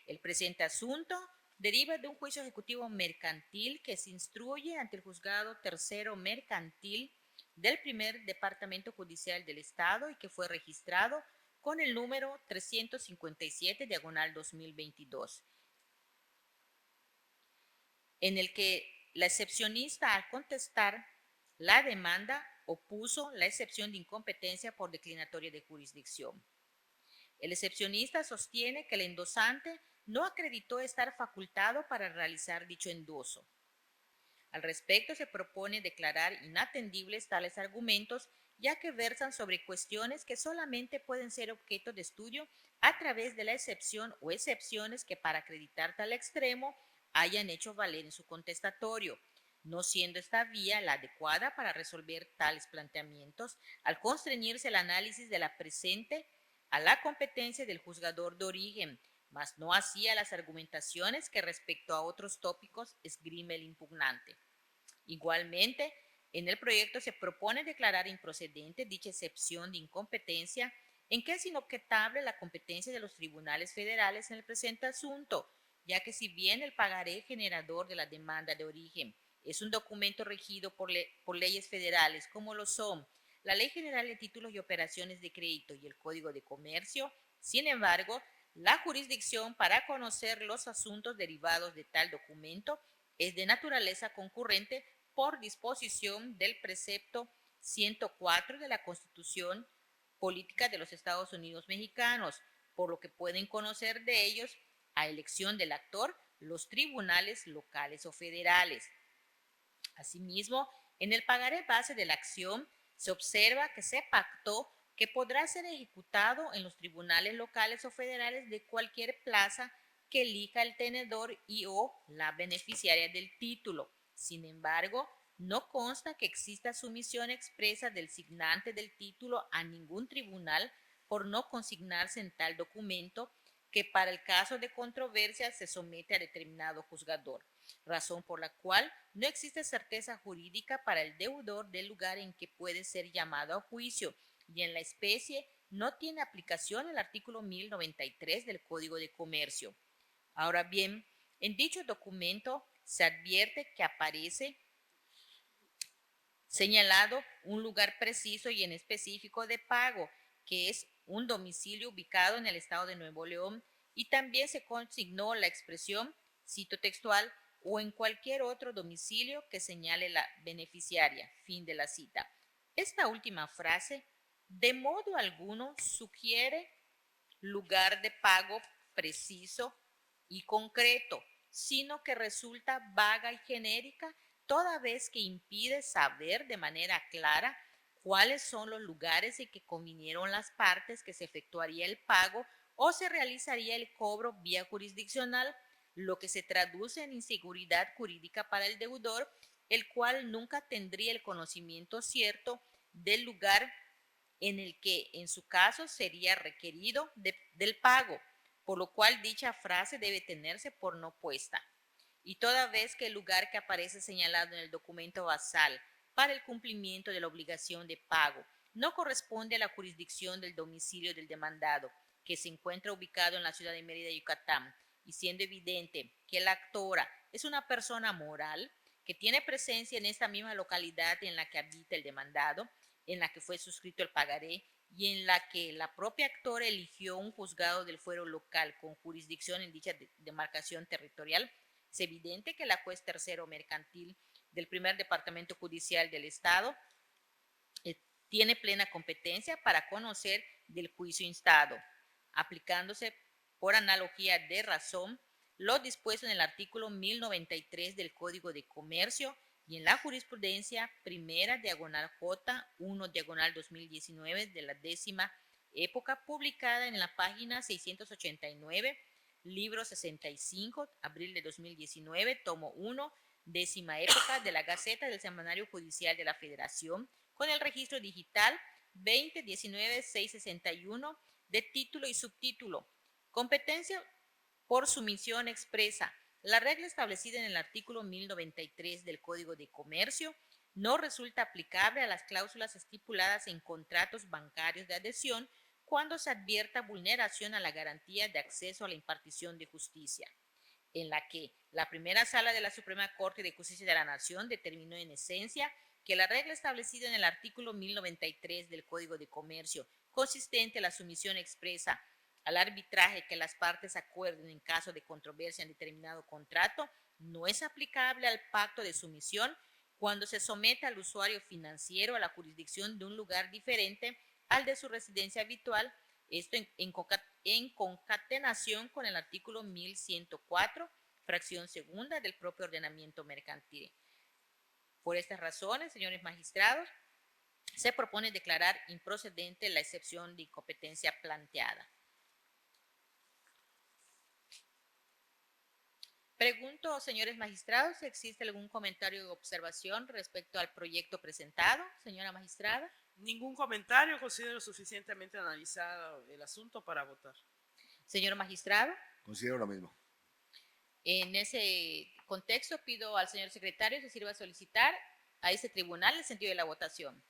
El presente asunto deriva de un juicio ejecutivo mercantil que se instruye ante el Juzgado Tercero Mercantil del Primer Departamento Judicial del Estado y que fue registrado con el número 357 diagonal 2022. En el que la excepcionista al contestar la demanda opuso la excepción de incompetencia por declinatoria de jurisdicción. El excepcionista sostiene que el endosante no acreditó estar facultado para realizar dicho endoso. Al respecto, se propone declarar inatendibles tales argumentos, ya que versan sobre cuestiones que solamente pueden ser objeto de estudio a través de la excepción o excepciones que para acreditar tal extremo hayan hecho valer en su contestatorio, no siendo esta vía la adecuada para resolver tales planteamientos, al constreñirse el análisis de la presente a la competencia del juzgador de origen, mas no así a las argumentaciones que respecto a otros tópicos esgrime el impugnante. Igualmente, en el proyecto se propone declarar improcedente dicha excepción de incompetencia en que es inobjetable la competencia de los tribunales federales en el presente asunto, ya que si bien el pagaré generador de la demanda de origen es un documento regido por leyes federales como lo son la Ley General de Títulos y Operaciones de Crédito y el Código de Comercio, sin embargo, la jurisdicción para conocer los asuntos derivados de tal documento es de naturaleza concurrente por disposición del precepto 104 de la Constitución Política de los Estados Unidos Mexicanos, por lo que pueden conocer de ellos a elección del actor los tribunales locales o federales. Asimismo, en el pagaré base de la acción se observa que se pactó que podrá ser ejecutado en los tribunales locales o federales de cualquier plaza que elija el tenedor y o la beneficiaria del título. Sin embargo, no consta que exista sumisión expresa del signante del título a ningún tribunal por no consignarse en tal documento que para el caso de controversia se somete a determinado juzgador, razón por la cual no existe certeza jurídica para el deudor del lugar en que puede ser llamado a juicio y en la especie no tiene aplicación el artículo 1093 del Código de Comercio. Ahora bien, en dicho documento se advierte que aparece señalado un lugar preciso y en específico de pago, que es un domicilio ubicado en el estado de Nuevo León, y también se consignó la expresión, cito textual, o en cualquier otro domicilio que señale la beneficiaria. Fin de la cita. Esta última frase, de modo alguno, sugiere lugar de pago preciso y concreto, sino que resulta vaga y genérica toda vez que impide saber de manera clara cuáles son los lugares en que convinieron las partes que se efectuaría el pago o se realizaría el cobro vía jurisdiccional, lo que se traduce en inseguridad jurídica para el deudor, el cual nunca tendría el conocimiento cierto del lugar en el que en su caso sería requerido del pago, por lo cual dicha frase debe tenerse por no puesta. Y toda vez que el lugar que aparece señalado en el documento basal para el cumplimiento de la obligación de pago no corresponde a la jurisdicción del domicilio del demandado, que se encuentra ubicado en la ciudad de Mérida, Yucatán, y siendo evidente que la actora es una persona moral que tiene presencia en esta misma localidad en la que habita el demandado, en la que fue suscrito el pagaré y en la que la propia actora eligió un juzgado del fuero local con jurisdicción en dicha demarcación territorial, es evidente que la juez tercero mercantil del primer departamento judicial del estado tiene plena competencia para conocer del juicio instado, aplicándose por analogía de razón lo dispuesto en el artículo 1093 del Código de Comercio y en la jurisprudencia primera diagonal J 1 diagonal 2019 de la 10ª época, publicada en la página 689, libro 65, abril de 2019, tomo 1, 10ª época de la Gaceta del Semanario Judicial de la Federación, con el registro digital 2019-661 de título y subtítulo. Competencia por sumisión expresa. La regla establecida en el artículo 1093 del Código de Comercio no resulta aplicable a las cláusulas estipuladas en contratos bancarios de adhesión cuando se advierta vulneración a la garantía de acceso a la impartición de justicia, en la que la primera sala de la Suprema Corte de Justicia de la Nación determinó en esencia que la regla establecida en el artículo 1093 del Código de Comercio, consistente en la sumisión expresa al arbitraje que las partes acuerden en caso de controversia en determinado contrato, no es aplicable al pacto de sumisión cuando se somete al usuario financiero a la jurisdicción de un lugar diferente al de su residencia habitual, esto en concatenación con el artículo 1104, fracción segunda del propio ordenamiento mercantil. Por estas razones, señores magistrados, se propone declarar improcedente la excepción de incompetencia planteada. Pregunto, señores magistrados, si existe algún comentario o observación respecto al proyecto presentado. Señora magistrada. Ningún comentario, considero suficientemente analizado el asunto para votar. Señor magistrado. Considero lo mismo. En ese contexto pido al señor secretario que sirva a solicitar a este tribunal el sentido de la votación.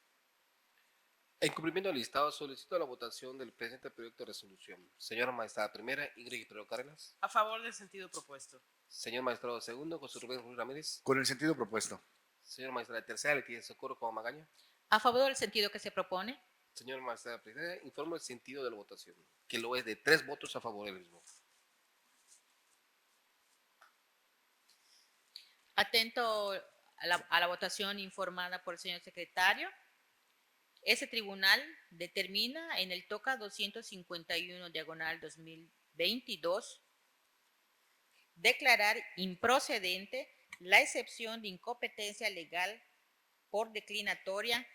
En cumplimiento del listado, solicito la votación del presente proyecto de resolución. Señora magistrada primera, Ingrid Guerrero Cárdenas. A favor del sentido propuesto. Señor magistrado segundo, José Rubén Ruiz Ramírez. Con el sentido propuesto. Señor magistrada tercera, Leticia Socorro como Magaña. A favor del sentido que se propone. Señor magistrada primera, informo el sentido de la votación, que lo es de 3 votos a favor del mismo. Atento a la votación informada por el señor secretario. Ese tribunal determina en el toca 251 diagonal 2022 declarar improcedente la excepción de incompetencia legal por declinatoria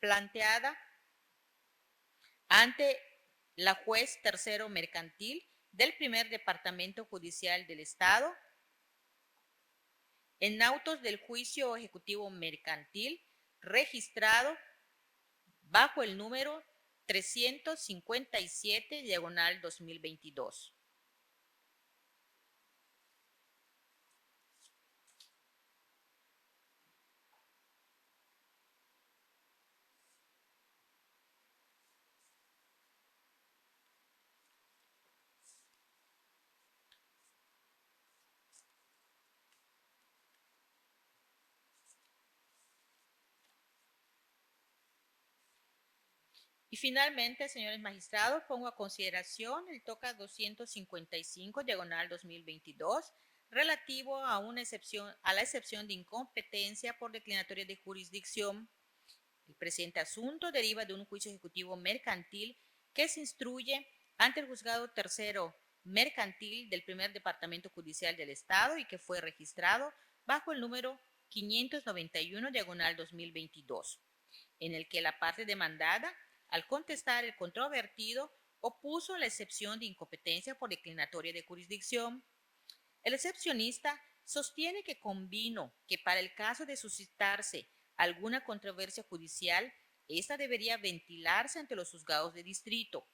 planteada ante la juez tercero mercantil del primer departamento judicial del estado en autos del juicio ejecutivo mercantil registrado bajo el número 357 diagonal 2022. Y finalmente, señores magistrados, pongo a consideración el TOCA 255, diagonal 2022, relativo a la excepción de incompetencia por declinatoria de jurisdicción. El presente asunto deriva de un juicio ejecutivo mercantil que se instruye ante el juzgado tercero mercantil del primer departamento judicial del Estado y que fue registrado bajo el número 591, diagonal 2022, en el que la parte demandada, al contestar el controvertido, opuso la excepción de incompetencia por declinatoria de jurisdicción. El excepcionista sostiene que convino que para el caso de suscitarse alguna controversia judicial, esta debería ventilarse ante los juzgados de distrito.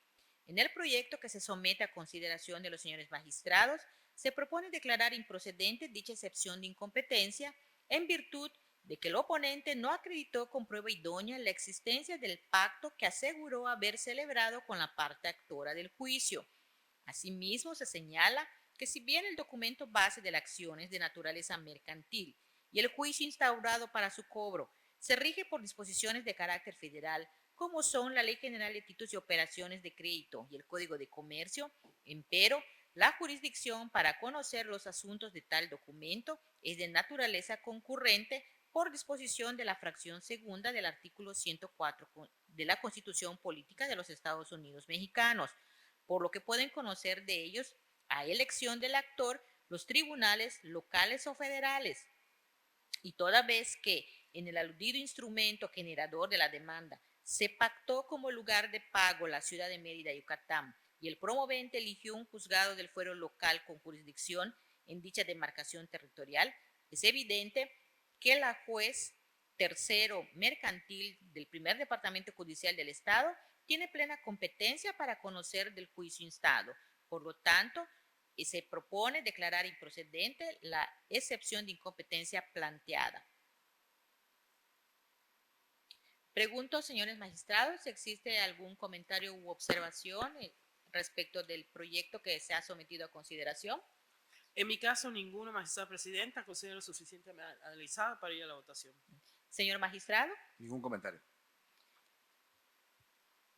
En el proyecto que se somete a consideración de los señores magistrados, se propone declarar improcedente dicha excepción de incompetencia en virtud de que el oponente no acreditó con prueba idónea la existencia del pacto que aseguró haber celebrado con la parte actora del juicio. Asimismo, se señala que si bien el documento base de la acción es de naturaleza mercantil y el juicio instaurado para su cobro se rige por disposiciones de carácter federal, como son la Ley General de Títulos y Operaciones de Crédito y el Código de Comercio, empero, la jurisdicción para conocer los asuntos de tal documento es de naturaleza concurrente por disposición de la fracción segunda del artículo 104 de la Constitución Política de los Estados Unidos Mexicanos, por lo que pueden conocer de ellos a elección del actor los tribunales locales o federales. Y toda vez que en el aludido instrumento generador de la demanda se pactó como lugar de pago la ciudad de Mérida, Yucatán, y el promovente eligió un juzgado del fuero local con jurisdicción en dicha demarcación territorial, es evidente que la juez tercero mercantil del primer departamento judicial del Estado tiene plena competencia para conocer del juicio instado. Por lo tanto, se propone declarar improcedente la excepción de incompetencia planteada. Pregunto, señores magistrados, si existe algún comentario u observación respecto del proyecto que se ha sometido a consideración. En mi caso, ninguno, magistrada presidenta, considero suficientemente analizado para ir a la votación. Señor magistrado. Ningún comentario.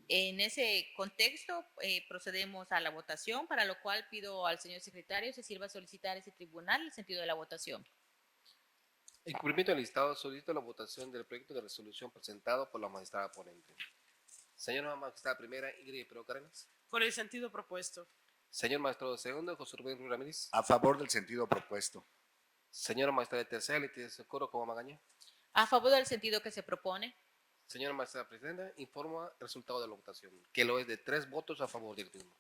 En ese contexto, procedemos a la votación, para lo cual pido al señor secretario se sirva a solicitar ese tribunal el sentido de la votación. En cumplimiento del listado, solicito la votación del proyecto de resolución presentado por la magistrada ponente. Señora magistrada primera, Ingrid Pero Cárdenas. Por el sentido propuesto. Señor magistrado segundo, José Rubén Ruiz Ramírez. A favor del sentido propuesto. Señora magistrada tercera, Leticia Socorro como Magaña. A favor del sentido que se propone. Señora magistrada presidenta, informa el resultado de la votación, que lo es de 3 votos a favor del mismo.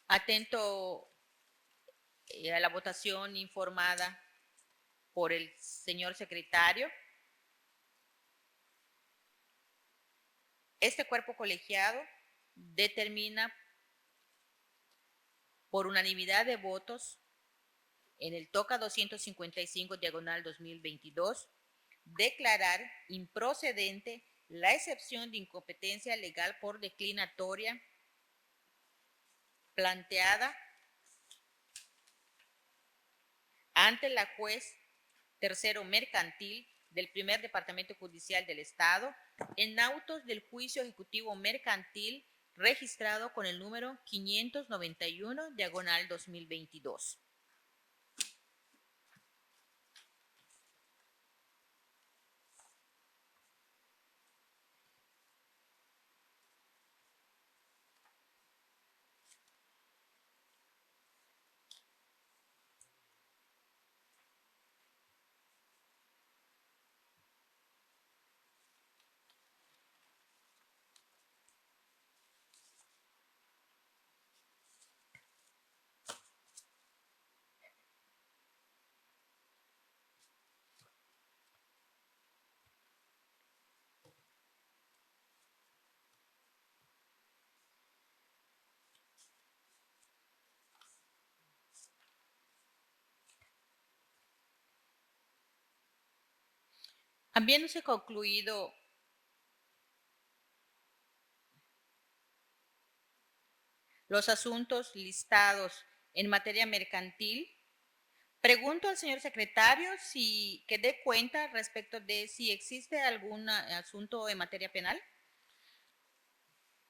Atento a la votación informada por el señor secretario. Este cuerpo colegiado determina por unanimidad de votos en el TOCA 255 diagonal 2022 declarar improcedente la excepción de incompetencia legal por declinatoria planteada ante la juez tercero mercantil del primer departamento judicial del Estado en autos del juicio ejecutivo mercantil registrado con el número 591 diagonal 2022. Habiéndose concluido los asuntos listados en materia mercantil, Pregunto al señor secretario que dé cuenta respecto de si existe algún asunto en materia penal.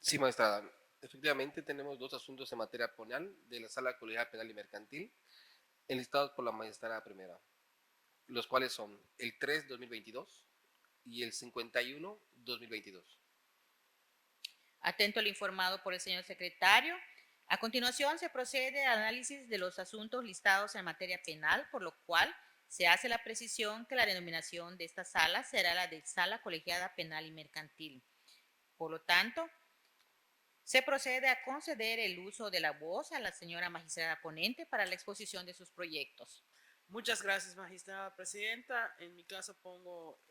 Sí, magistrada. Efectivamente, tenemos 2 asuntos en materia penal de la Sala Colegial Penal y Mercantil, enlistados por la magistrada primera, los cuales son el 3-2022 y el 51-2022. Atento al informado por el señor secretario. A continuación, se procede al análisis de los asuntos listados en materia penal, por lo cual se hace la precisión que la denominación de esta sala será la de Sala Colegiada Penal y Mercantil. Por lo tanto, se procede a conceder el uso de la voz a la señora magistrada ponente para la exposición de sus proyectos. Muchas gracias, magistrada presidenta. En mi caso pongo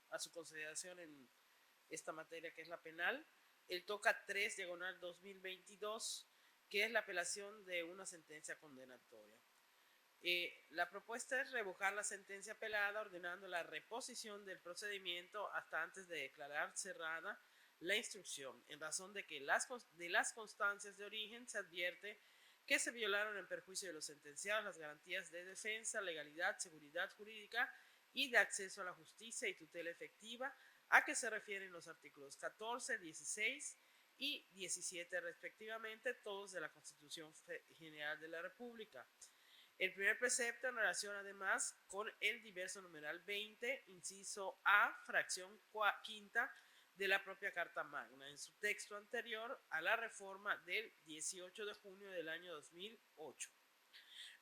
a su consideración en esta materia que es la penal el toca 3/2022, que es la apelación de una sentencia condenatoria. La propuesta es revocar la sentencia apelada ordenando la reposición del procedimiento hasta antes de declarar cerrada la instrucción, en razón de que de las constancias de origen se advierte que se violaron en perjuicio de los sentenciados las garantías de defensa, legalidad, seguridad jurídica y de acceso a la justicia y tutela efectiva a que se refieren los artículos 14, 16 y 17 respectivamente, todos de la Constitución General de la República. El primer precepto en relación además con el diverso numeral 20, inciso A, fracción quinta de la propia Carta Magna, en su texto anterior a la reforma del 18 de junio del año 2008.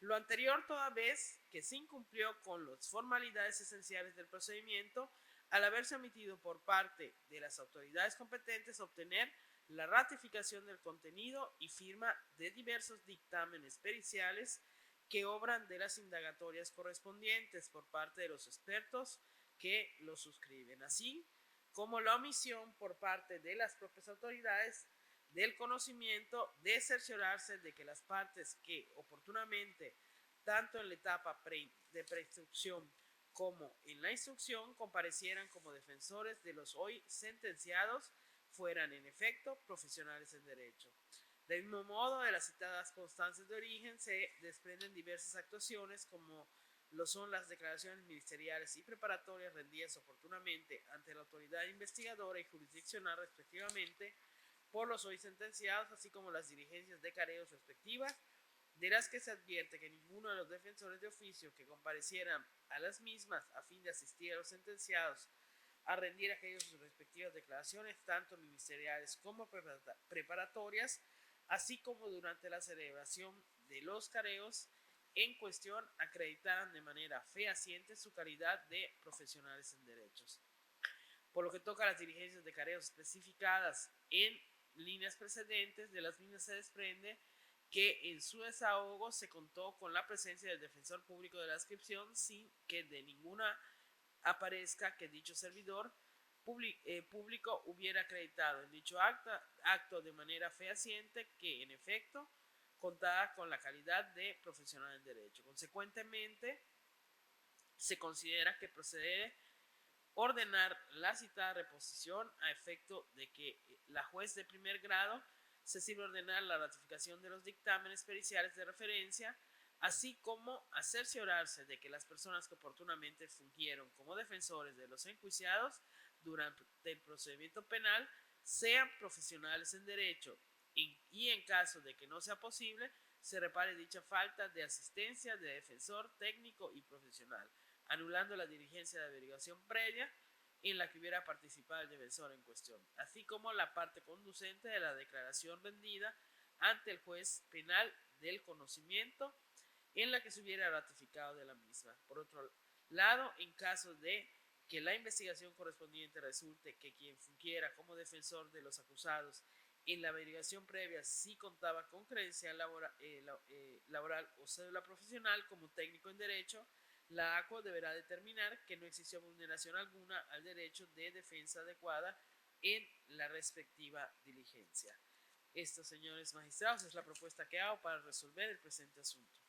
Lo anterior toda vez que se incumplió con las formalidades esenciales del procedimiento al haberse omitido por parte de las autoridades competentes obtener la ratificación del contenido y firma de diversos dictámenes periciales que obran de las indagatorias correspondientes por parte de los expertos que lo suscriben, así como la omisión por parte de las propias autoridades del conocimiento de cerciorarse de que las partes que oportunamente, tanto en la etapa de preinstrucción como en la instrucción, comparecieran como defensores de los hoy sentenciados, fueran en efecto profesionales en derecho. Del mismo modo, de las citadas constancias de origen se desprenden diversas actuaciones como lo son las declaraciones ministeriales y preparatorias rendidas oportunamente ante la autoridad investigadora y jurisdiccional respectivamente por los hoy sentenciados, así como las diligencias de careos respectivas, de las que se advierte que ninguno de los defensores de oficio que comparecieran a las mismas a fin de asistir a los sentenciados a rendir aquellas sus respectivas declaraciones, tanto ministeriales como preparatorias, así como durante la celebración de los careos en cuestión, acreditaran de manera fehaciente su calidad de profesionales en derechos. Por lo que toca a las diligencias de careos especificadas en líneas precedentes, de las mismas se desprende que en su desahogo se contó con la presencia del defensor público de la adscripción sin que de ninguna aparezca que dicho servidor público hubiera acreditado en dicho acto de manera fehaciente que en efecto contaba con la calidad de profesional en derecho. Consecuentemente, se considera que procede ordenar la citada reposición a efecto de que la juez de primer grado se sirve ordenar la ratificación de los dictámenes periciales de referencia, así como a cerciorarse de que las personas que oportunamente fungieron como defensores de los enjuiciados durante el procedimiento penal sean profesionales en derecho y en caso de que no sea posible, se repare dicha falta de asistencia de defensor técnico y profesional, anulando la diligencia de averiguación previa en la que hubiera participado el defensor en cuestión, así como la parte conducente de la declaración rendida ante el juez penal del conocimiento en la que se hubiera ratificado de la misma. Por otro lado, en caso de que la investigación correspondiente resulte que quien fungiera como defensor de los acusados en la averiguación previa sí contaba con credencial laboral o cédula profesional como técnico en derecho, la ACO deberá determinar que no existió vulneración alguna al derecho de defensa adecuada en la respectiva diligencia. Esto, señores magistrados, es la propuesta que hago para resolver el presente asunto.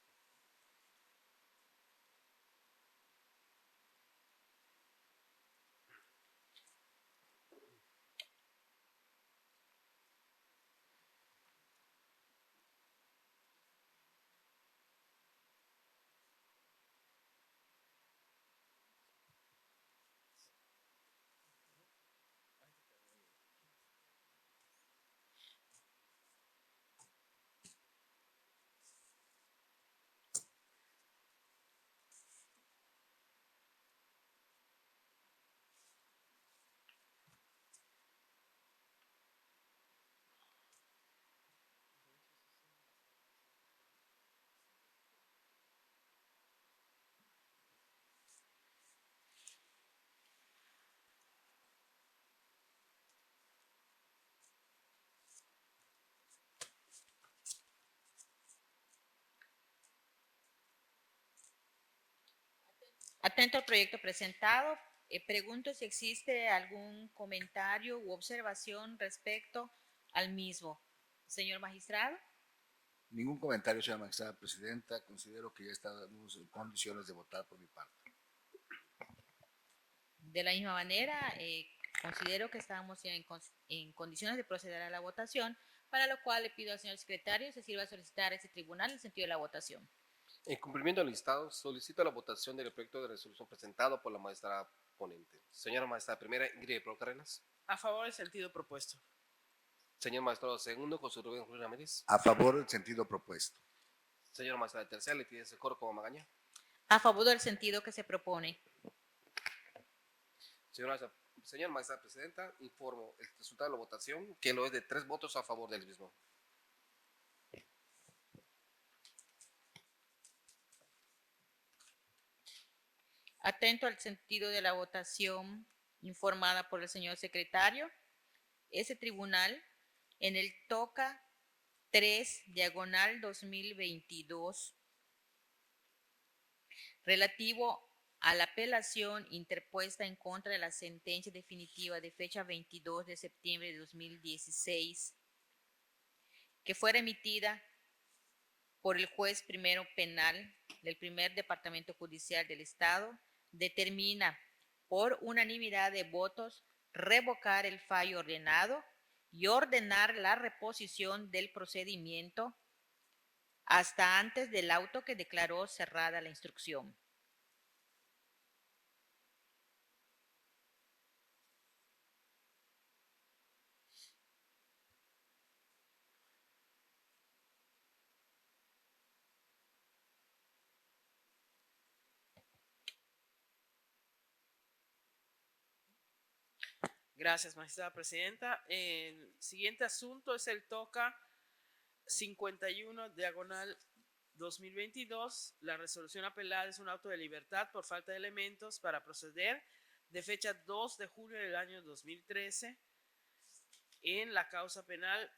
Atento al proyecto presentado, pregunto si existe algún comentario u observación respecto al mismo. Señor magistrado. Ningún comentario, señora magistrada presidenta. Considero que ya estamos en condiciones de votar por mi parte. De la misma manera, considero que estamos ya en condiciones de proceder a la votación, para lo cual le pido al señor secretario se sirva a solicitar a este tribunal el sentido de la votación. En cumplimiento al listado, solicito la votación del proyecto de resolución presentado por la magistrada ponente. Señora magistrada primera, Ingrid Pro Cárdenas. A favor del sentido propuesto. Señor magistrado segundo, José Rubén Julio Ramírez. A favor del sentido propuesto. Señora magistrada tercera, Leticia Secor como Magaña. A favor del sentido que se propone. Señora magistrada presidenta, informo el resultado de la votación, que lo es de 3 votos a favor del mismo. Atento al sentido de la votación informada por el señor secretario, ese tribunal en el toca 3 diagonal 2022 relativo a la apelación interpuesta en contra de la sentencia definitiva de fecha 22 de septiembre de 2016 que fue emitida por el juez primero penal del primer departamento judicial del estado, determina por unanimidad de votos revocar el fallo ordenado y ordenar la reposición del procedimiento hasta antes del auto que declaró cerrada la instrucción. Gracias, magistrada presidenta. El siguiente asunto es el toca 51 diagonal 2022. La resolución apelada es un auto de libertad por falta de elementos para proceder de fecha 2 de julio del año 2013 en la causa penal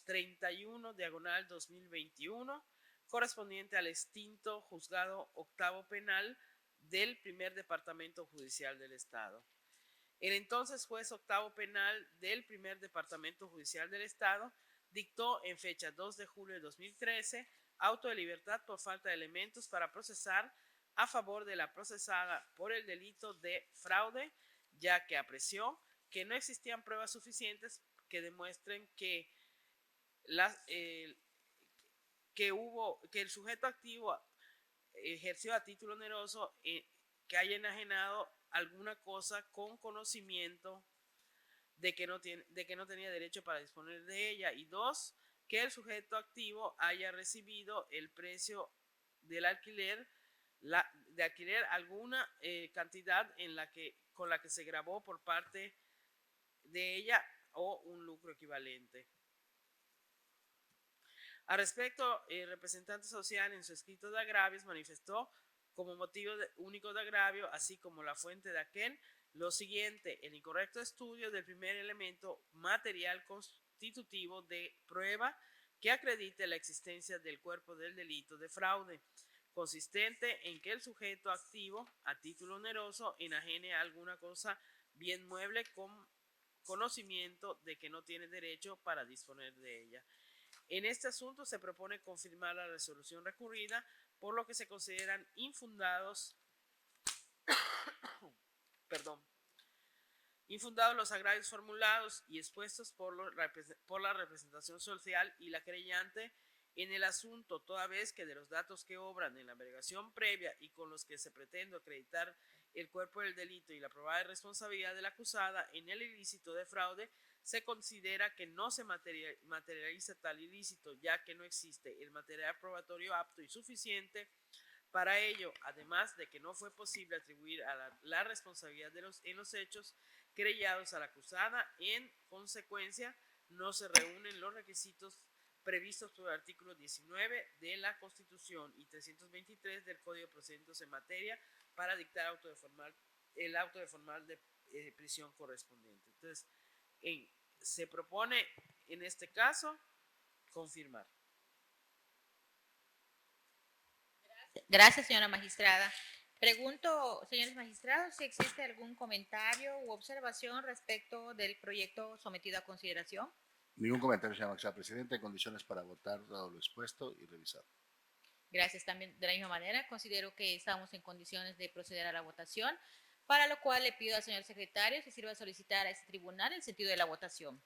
31 diagonal 2021 correspondiente al extinto juzgado octavo penal del primer departamento judicial del estado. El entonces juez octavo penal del primer departamento judicial del estado dictó en fecha 2 de julio de 2013 auto de libertad por falta de elementos para procesar a favor de la procesada por el delito de fraude, ya que apreció que no existían pruebas suficientes que demuestren que el sujeto activo ejerció a título oneroso que haya enajenado alguna cosa con conocimiento de que no tenía derecho para disponer de ella, y 2, que el sujeto activo haya recibido el precio del alquiler de alquiler alguna cantidad con la que se grabó por parte de ella o un lucro equivalente. Al respecto, el representante social en su escrito de agravios manifestó como motivo único de agravio, así como la fuente de aquel, lo siguiente: el incorrecto estudio del primer elemento material constitutivo de prueba que acredite la existencia del cuerpo del delito de fraude, consistente en que el sujeto activo, a título oneroso, enajene alguna cosa bien mueble con conocimiento de que no tiene derecho para disponer de ella. En este asunto se propone confirmar la resolución recurrida, por lo que se consideran infundados los agravios formulados y expuestos por la representación social y la querellante en el asunto, toda vez que de los datos que obran en la averiguación previa y con los que se pretende acreditar el cuerpo del delito y la probada responsabilidad de la acusada en el ilícito de fraude, se considera que no se materializa tal ilícito, ya que no existe el material probatorio apto y suficiente para ello, además de que no fue posible atribuir a la responsabilidad en los hechos querellados a la acusada. En consecuencia, no se reúnen los requisitos previstos por el artículo 19 de la Constitución y 323 del Código de Procedimientos en materia para dictar el auto de formal de prisión correspondiente. Entonces, se propone en este caso confirmar. Gracias, señora magistrada. Pregunto, señores magistrados, si existe algún comentario u observación respecto del proyecto sometido a consideración. Ningún comentario, señora magistrada presidenta. Hay condiciones para votar dado lo expuesto y revisar. Gracias. También de la misma manera considero que estamos en condiciones de proceder a la votación, para lo cual le pido al señor secretario si sirva a solicitar a este tribunal el sentido de la votación.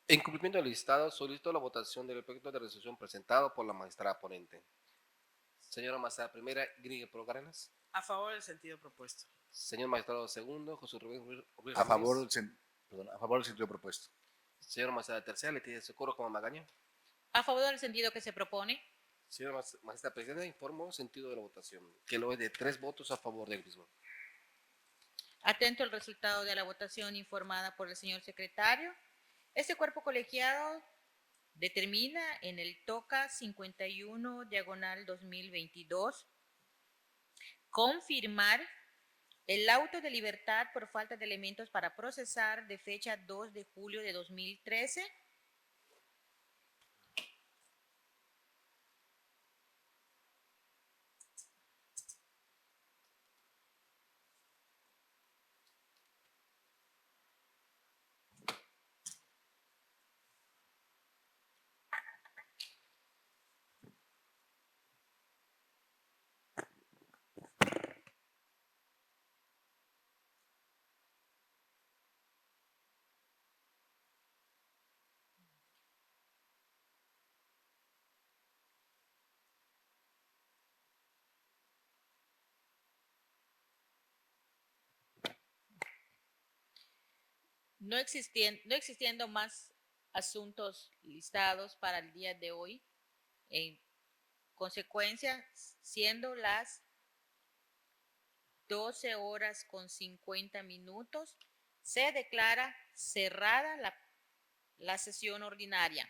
En cumplimiento del listado, solicito la votación del proyecto de resolución presentado por la magistrada ponente. Señora magistrada primera, Grigel Procarenas. A favor del sentido propuesto. Señor magistrado segundo, José Rubén Ruiz A Ramírez. favor del sentido propuesto. Señora magistrada tercera, Leticia Socorro como Magaña. A favor del sentido que se propone. Señora magistrada presidenta, informo sentido de la votación, que lo es de 3 votos a favor del mismo. Atento al resultado de la votación informada por el señor secretario. Este cuerpo colegiado determina en el TOCA 51/2022 confirmar el auto de libertad por falta de elementos para procesar de fecha 2 de julio de 2013. No existiendo más asuntos listados para el día de hoy, en consecuencia, siendo las 12:50, se declara cerrada la sesión ordinaria.